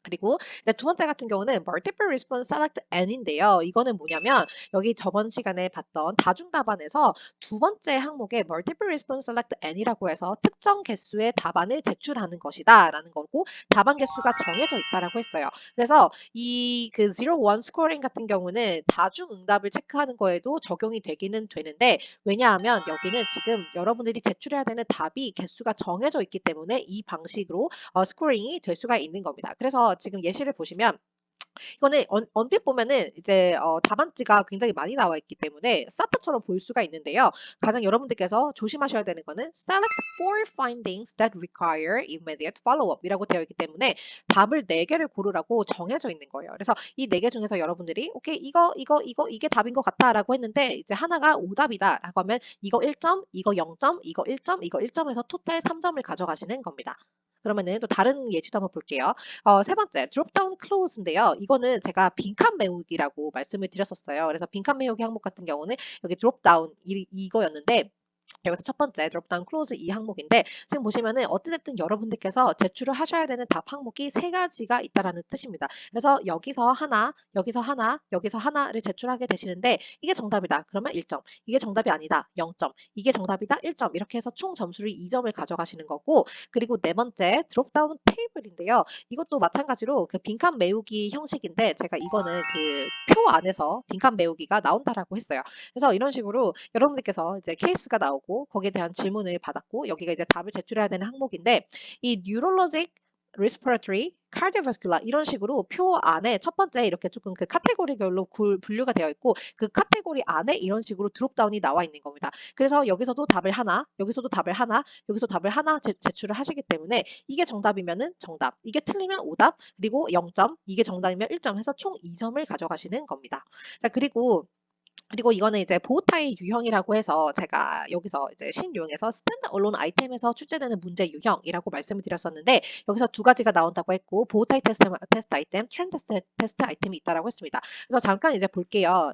그리고 이제 두 번째 같은 경우는 Multiple Response Select N인데요. 이거는 뭐냐면 여기 저번 시간에 봤던 다중답안에서 두 번째 항목에 Multiple Response Select N이라고 해서 특정 개수의 답안을 제출하는 것이다 라는 거고, 답안 개수가 정해져 있다라고 했어요. 그래서 이 그 Zero One Scoring 같은 경우는 다중응답을 체크하는 거에도 적용이 되기는 되는데, 왜냐하면 여기는 지금 여러분들이 제출해야 되는 답이 개수가 정해져 있기 때문에 이 방식으로 스코링이 될 수가 있는 겁니다. 그래서 지금 예시를 보시면 이거는 언뜻 보면은 이제 답안지가 굉장히 많이 나와 있기 때문에 사타처럼 보일 수가 있는데요. 가장 여러분들께서 조심하셔야 되는 거는 select four findings that require immediate follow-up이라고 되어 있기 때문에 답을 4개를 고르라고 정해져 있는 거예요. 그래서 이 4개 중에서 여러분들이 오케이 이게 답인 것 같다라고 했는데 이제 하나가 오답이다라고 하면 이거 1점, 이거 0점, 이거 1점, 이거 1점에서 토탈 3점을 가져가시는 겁니다. 그러면은 또 다른 예시도 한번 볼게요. 세 번째, 드롭다운 클로즈인데요. 이거는 제가 빈칸 메우기라고 말씀을 드렸었어요. 그래서 빈칸 메우기 항목 같은 경우는 여기 드롭다운 이거였는데, 여기서 첫 번째 드롭다운 클로즈 이 항목인데, 지금 보시면은 어찌됐든 여러분들께서 제출을 하셔야 되는 답 항목이 3가지가 있다라는 뜻입니다. 그래서 여기서 하나, 여기서 하나, 여기서 하나를 제출하게 되시는데 이게 정답이다. 그러면 1점. 이게 정답이 아니다. 0점. 이게 정답이다. 1점. 이렇게 해서 총 점수를 2점을 가져가시는 거고, 그리고 네 번째 드롭다운 테이블인데요. 이것도 마찬가지로 그 빈칸 메우기 형식인데 제가 이거는 그 표 안에서 빈칸 메우기가 나온다라고 했어요. 그래서 이런 식으로 여러분들께서 이제 케이스가 나오고 거기에 대한 질문을 받았고 여기가 이제 답을 제출해야 되는 항목인데, 이 neurologic, respiratory, cardiovascular 이런 식으로 표 안에 첫 번째 이렇게 조금 그 카테고리별로 분류가 되어 있고 그 카테고리 안에 이런 식으로 드롭다운이 나와 있는 겁니다. 그래서 여기서도 답을 하나, 여기서도 답을 하나, 여기서 답을 하나 제출을 하시기 때문에 이게 정답이면은 정답, 이게 틀리면 오답, 그리고 0점, 이게 정답이면 1점 해서 총 2점을 가져가시는 겁니다. 자, 그리고 이거는 이제 보호타의 유형이라고 해서 제가 여기서 이제 신유형에서 스탠드 언론 아이템에서 출제되는 문제 유형이라고 말씀을 드렸었는데, 여기서 2가지가 나온다고 했고 보호타의 테스트 아이템, 트렌드 테스트 아이템이 있다라고 했습니다. 그래서 잠깐 이제 볼게요.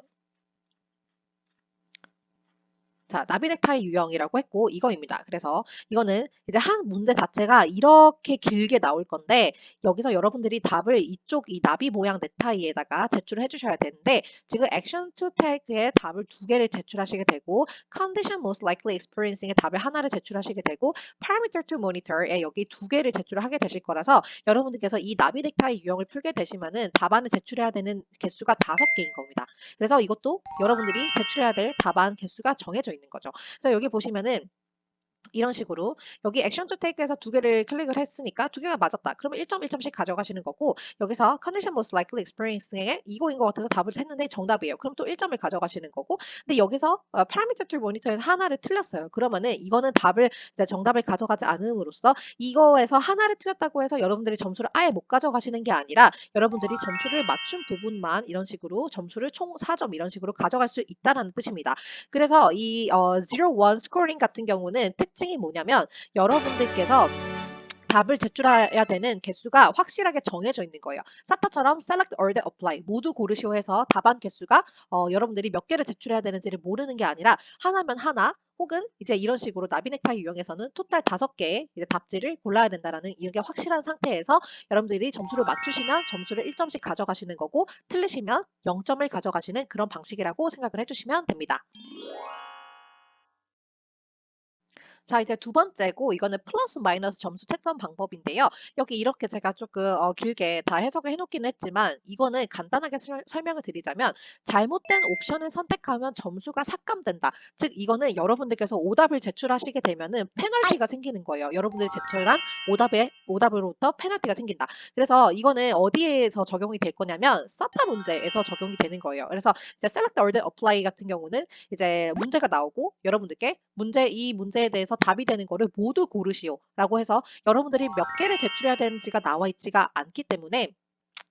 자, 나비넥타이 유형이라고 했고 이거입니다. 그래서 이거는 이제 한 문제 자체가 이렇게 길게 나올 건데 여기서 여러분들이 답을 이쪽 이 나비 모양 넥타이에다가 제출을 해주셔야 되는데, 지금 action to take의 답을 2개를 제출하시게 되고 condition most likely experiencing의 답을 하나를 제출하시게 되고 parameter to monitor에 여기 2개를 제출을 하게 되실 거라서 여러분들께서 이 나비 넥타이 유형을 풀게 되시면은 답안을 제출해야 되는 개수가 5개인 겁니다. 그래서 이것도 여러분들이 제출해야 될 답안 개수가 정해져 있는 거죠. 그래서 여기 보시면은 이런 식으로 여기 액션 투 테이크에서 2개를 클릭을 했으니까 2개가 맞았다. 그러면 1점 1점씩 가져가시는 거고, 여기서 condition most likely experiencing에 이거인 것 같아서 답을 했는데 정답이에요. 그럼 또 1점을 가져가시는 거고, 근데 여기서 parameter to monitor에서 하나를 틀렸어요. 그러면은 이거는 답을 이제 정답을 가져가지 않음으로써 이거에서 하나를 틀렸다고 해서 여러분들이 점수를 아예 못 가져가시는 게 아니라 여러분들이 점수를 맞춘 부분만 이런 식으로 점수를 총 4점 이런 식으로 가져갈 수 있다라는 뜻입니다. 그래서 이 Zero One 스코어링 같은 경우는 특징이 뭐냐면 여러분들께서 답을 제출해야 되는 개수가 확실하게 정해져 있는 거예요. 사타처럼 select or apply 모두 고르시오 해서 답안 개수가 여러분들이 몇 개를 제출해야 되는지를 모르는 게 아니라 하나면 하나, 혹은 이제 이런 식으로 나비넥타이 유형에서는 토탈 5개의 이제 답지를 골라야 된다라는 이게 확실한 상태에서 여러분들이 점수를 맞추시면 점수를 1점씩 가져가시는 거고 틀리시면 0점을 가져가시는 그런 방식이라고 생각을 해주시면 됩니다. 자, 이제 두 번째고 이거는 플러스 마이너스 점수 채점 방법인데요. 여기 이렇게 제가 조금 길게 다 해석을 해놓기는 했지만 이거는 간단하게 설명을 드리자면 잘못된 옵션을 선택하면 점수가 삭감된다. 즉 이거는 여러분들께서 오답을 제출하시게 되면은 페널티가 생기는 거예요. 여러분들이 제출한 오답으로부터 페널티가 생긴다. 그래서 이거는 어디에서 적용이 될 거냐면 사타 문제에서 적용이 되는 거예요. 그래서 이제 select or apply 같은 경우는 이제 문제가 나오고 여러분들께 이 문제에 대해서 답이 되는 거를 모두 고르시오 라고 해서 여러분들이 몇 개를 제출해야 되는지가 나와 있지가 않기 때문에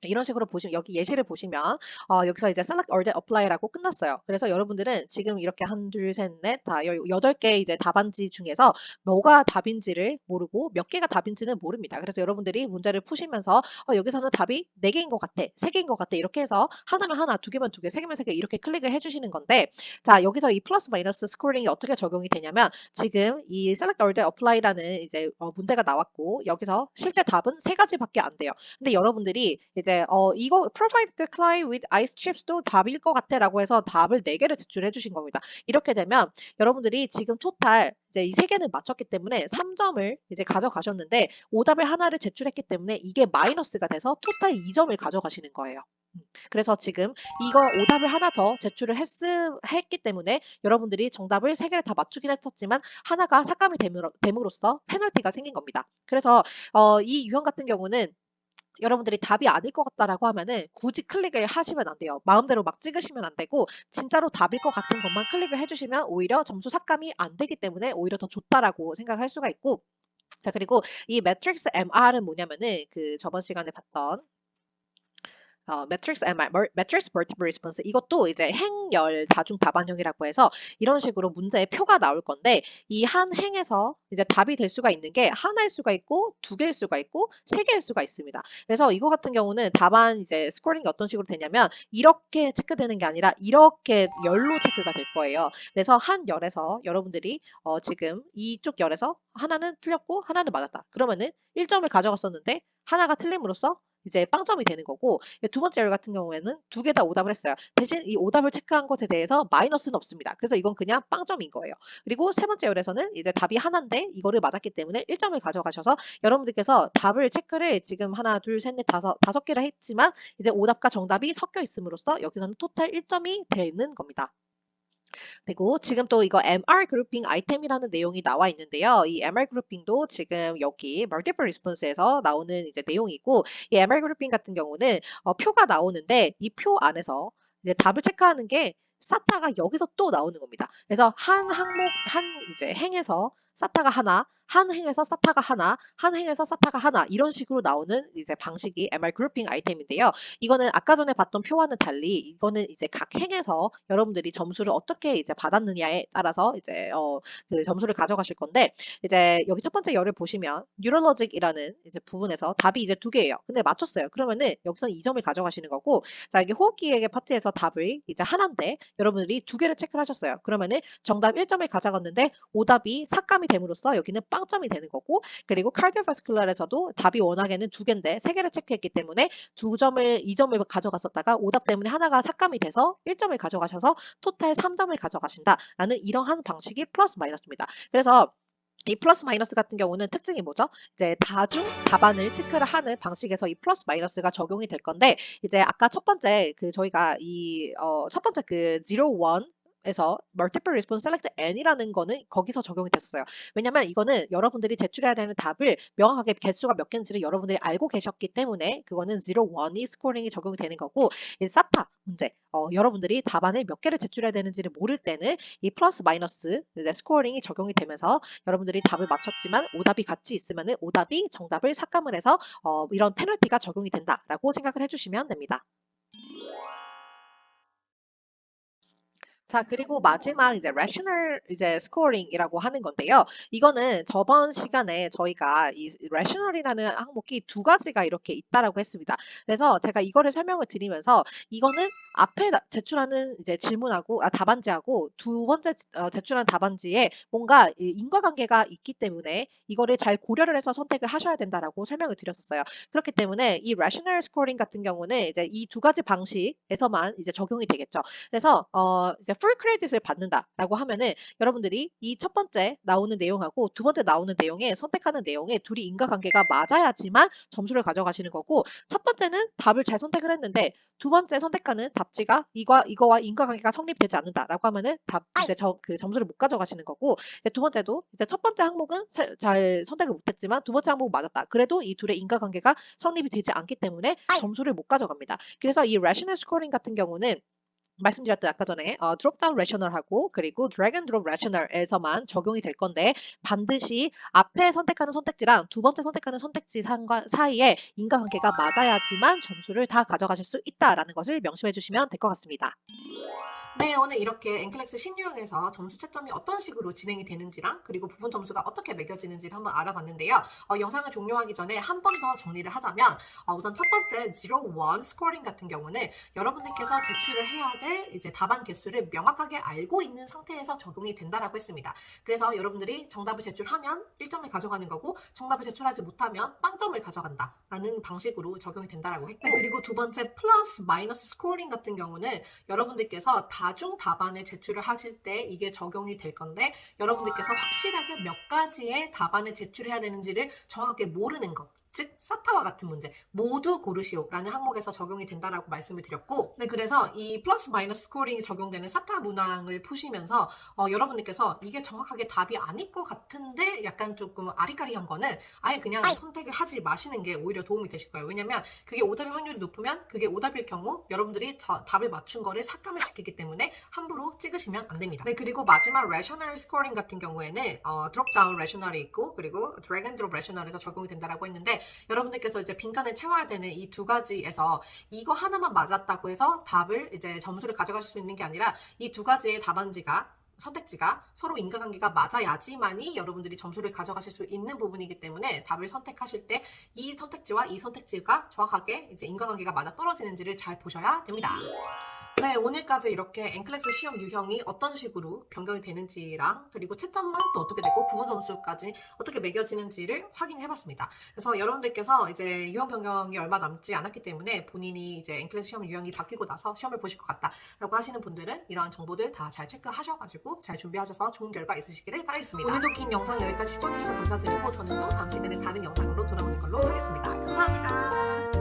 이런 식으로 보시면 여기 예시를 보시면 여기서 이제 select all that apply라고 끝났어요. 그래서 여러분들은 지금 이렇게 1, 2, 3, 넷, 다 8개 이제 답안지 중에서 뭐가 답인지를 모르고 몇 개가 답인지는 모릅니다. 그래서 여러분들이 문제를 푸시면서 여기서는 답이 4개인 것 같아, 3개인 것 같아 이렇게 해서 하나면 하나, 2개면 2개, 3개면 3개 이렇게 클릭을 해주시는 건데 자 여기서 이 플러스 마이너스 스코어링이 어떻게 적용이 되냐면 지금 이 select all that apply라는 이제 문제가 나왔고 여기서 실제 답은 3가지밖에 안 돼요. 근데 여러분들이 이제 이거 provide the client with ice chips도 답일 것 같아라고 해서 답을 4개를 제출해 주신 겁니다. 이렇게 되면 여러분들이 지금 토탈 이제 이 3개는 맞췄기 때문에 3점을 이제 가져가셨는데 오답을 하나를 제출했기 때문에 이게 마이너스가 돼서 토탈 2점을 가져가시는 거예요. 그래서 지금 이거 오답을 하나 더 제출을 했기 때문에 여러분들이 정답을 3개를 다 맞추긴 했었지만 하나가 삭감이 됨으로써 페널티가 생긴 겁니다. 그래서 이 유형 같은 경우는 여러분들이 답이 아닐 것 같다라고 하면은 굳이 클릭을 하시면 안 돼요. 마음대로 막 찍으시면 안 되고 진짜로 답일 것 같은 것만 클릭을 해주시면 오히려 점수 삭감이 안 되기 때문에 오히려 더 좋다라고 생각할 수가 있고 자 그리고 이 매트릭스 MR은 뭐냐면은 그 저번 시간에 봤던 매트릭스 MR, 매트릭스 멀티플 리스폰스 이것도 이제 행열 다중 답안형이라고 해서 이런 식으로 문제의 표가 나올 건데 이 한 행에서 이제 답이 될 수가 있는 게 하나일 수가 있고 2개일 수가 있고 3개일 수가 있습니다. 그래서 이거 같은 경우는 답안 이제 스코어링이 어떤 식으로 되냐면 이렇게 체크되는 게 아니라 이렇게 열로 체크가 될 거예요. 그래서 한 열에서 여러분들이 지금 이쪽 열에서 하나는 틀렸고 하나는 맞았다. 그러면은 1점을 가져갔었는데 하나가 틀림으로써 이제 빵점이 되는 거고 2번째 열 같은 경우에는 2개 다 오답을 했어요. 대신 이 오답을 체크한 것에 대해서 마이너스는 없습니다. 그래서 이건 그냥 빵점인 거예요. 그리고 3번째 열에서는 이제 답이 하나인데 이거를 맞았기 때문에 1점을 가져가셔서 여러분들께서 답을 체크를 지금 하나, 둘, 셋, 넷, 다섯 개를 했지만 이제 오답과 정답이 섞여 있음으로써 여기서는 토탈 1점이 되는 겁니다. 그리고 지금 또 이거 MR 그룹핑 아이템이라는 내용이 나와 있는데요. 이 MR 그룹핑도 지금 여기 Multiple Response에서 나오는 이제 내용이고 이 MR 그룹핑 같은 경우는 표가 나오는데 이 표 안에서 이제 답을 체크하는 게 사타가 여기서 또 나오는 겁니다. 그래서 한 항목, 한 이제 행에서 사타가 하나, 한 행에서 사타가 하나, 한 행에서 사타가 하나 이런 식으로 나오는 이제 방식이 MR 그룹핑 아이템인데요. 이거는 아까 전에 봤던 표와는 달리 이거는 이제 각 행에서 여러분들이 점수를 어떻게 이제 받았느냐에 따라서 이제 그 점수를 가져가실 건데 이제 여기 첫 번째 열을 보시면 뉴럴로직이라는 이제 부분에서 답이 이제 2개예요. 근데 맞췄어요. 그러면은 여기서는 2점을 가져가시는 거고 자 여기 호흡기획의 파트에서 답을 이제 하나인데 여러분들이 2개를 체크를 하셨어요. 그러면은 정답 1점을 가져갔는데 오답이 삭감이 됨으로써 여기는 빵점이 되는 거고 그리고 카디오바스큘라에서도 답이 워낙에는 2개인데 3개를 체크했기 때문에 2점을 가져갔었다가 오답 때문에 하나가 삭감이 돼서 1점을 가져가셔서 토탈 3점을 가져가신다라는 이러한 방식이 플러스 마이너스입니다. 그래서 이 플러스 마이너스 같은 경우는 특징이 뭐죠? 이제 다중 답안을 체크를 하는 방식에서 이 플러스 마이너스가 적용이 될 건데 이제 아까 첫 번째 그 저희가 이 첫 번째 그 0, 1 에서 multiple response select n이라는 거는 거기서 적용이 됐었어요. 왜냐면 이거는 여러분들이 제출해야 되는 답을 명확하게 개수가 몇 개인지를 여러분들이 알고 계셨기 때문에 그거는 0, 1이 스코어링이 적용이 되는 거고 이 사타 문제 여러분들이 답안을 몇 개를 제출해야 되는지를 모를 때는 이 플러스 마이너스 스코어링이 적용이 되면서 여러분들이 답을 맞췄지만 오답이 같이 있으면 오답이 정답을 삭감을 해서 이런 페널티가 적용이 된다라고 생각을 해주시면 됩니다. 자, 그리고 마지막 이제 rational 이제 scoring이라고 하는 건데요. 이거는 저번 시간에 저희가 이 rational이라는 항목이 2가지가 이렇게 있다라고 했습니다. 그래서 제가 이거를 설명을 드리면서 이거는 앞에 제출하는 이제 질문하고 답안지하고 2번째 제출한 답안지에 뭔가 인과관계가 있기 때문에 이거를 잘 고려를 해서 선택을 하셔야 된다라고 설명을 드렸었어요. 그렇기 때문에 이 rational scoring 같은 경우는 이제 이 2가지 방식에서만 이제 적용이 되겠죠. 그래서 이제 풀 크레딧을 받는다라고 하면은 여러분들이 이 첫 번째 나오는 내용하고 2번째 나오는 내용에 선택하는 내용에 둘이 인과관계가 맞아야지만 점수를 가져가시는 거고 첫 번째는 답을 잘 선택을 했는데 2번째 선택하는 답지가 이거와 인과관계가 성립되지 않는다라고 하면은 이제 그 점수를 못 가져가시는 거고 2번째도 이제 첫 번째 항목은 잘 선택을 못했지만 2번째 항목은 맞았다. 그래도 이 둘의 인과관계가 성립이 되지 않기 때문에 점수를 못 가져갑니다. 그래서 이 rational scoring 같은 경우는 말씀드렸던 아까 전에 드롭다운 레셔널하고 그리고 드래그 앤 드롭 레셔널에서만 적용이 될 건데 반드시 앞에 선택하는 선택지랑 두 번째 선택하는 선택지 사이에 인과관계가 맞아야지만 점수를 다 가져가실 수 있다라는 것을 명심해 주시면 될 것 같습니다. 네, 오늘 이렇게 엔클렉스 신유형에서 점수 채점이 어떤 식으로 진행이 되는지랑 그리고 부분 점수가 어떻게 매겨지는지를 한번 알아봤는데요. 영상을 종료하기 전에 한 번 더 정리를 하자면 우선 첫 번째 0, 1 스코어링 같은 경우는 여러분들께서 제출을 해야 될 이제 답안 개수를 명확하게 알고 있는 상태에서 적용이 된다라고 했습니다. 그래서 여러분들이 정답을 제출하면 1점을 가져가는 거고 정답을 제출하지 못하면 빵점을 가져간다라는 방식으로 적용이 된다라고 했고 그리고 두 번째 플러스 마이너스 스코어링 같은 경우는 여러분들께서 다중 답안을 제출을 하실 때 이게 적용이 될 건데 여러분들께서 확실하게 몇 가지의 답안을 제출해야 되는지를 정확하게 모르는 것. 즉 사타와 같은 문제 모두 고르시오라는 항목에서 적용이 된다라고 말씀을 드렸고 네 그래서 이 플러스 마이너스 스코어링이 적용되는 사타 문항을 푸시면서 여러분들께서 이게 정확하게 답이 아닐 것 같은데 약간 조금 아리까리한 거는 아예 그냥 선택을 하지 마시는 게 오히려 도움이 되실 거예요. 왜냐면 그게 오답의 확률이 높으면 그게 오답일 경우 여러분들이 답을 맞춘 거를 삭감을 시키기 때문에 함부로 찍으시면 안 됩니다. 네 그리고 마지막 레셔널 스코어링 같은 경우에는 드롭다운 레셔널이 있고 그리고 드래그 앤 드롭 레셔널에서 적용이 된다라고 했는데 여러분들께서 이제 빈칸을 채워야 되는 이 두 가지에서 이거 하나만 맞았다고 해서 답을 이제 점수를 가져가실 수 있는 게 아니라 이 두 가지의 선택지가 서로 인과관계가 맞아야지만이 여러분들이 점수를 가져가실 수 있는 부분이기 때문에 답을 선택하실 때 이 선택지와 이 선택지가 정확하게 이제 인과관계가 맞아 떨어지는지를 잘 보셔야 됩니다. 네, 오늘까지 이렇게 엔클렉스 시험 유형이 어떤 식으로 변경이 되는지랑 그리고 채점은 또 어떻게 되고 부분 점수까지 어떻게 매겨지는지를 확인해봤습니다. 그래서 여러분들께서 이제 유형 변경이 얼마 남지 않았기 때문에 본인이 이제 엔클렉스 시험 유형이 바뀌고 나서 시험을 보실 것 같다라고 하시는 분들은 이러한 정보들 다 잘 체크하셔가지고 잘 준비하셔서 좋은 결과 있으시기를 바라겠습니다. 오늘도 긴 영상 여기까지 시청해주셔서 감사드리고 저는 또 다음 시간에 다른 영상으로 돌아오는 걸로 하겠습니다. 감사합니다.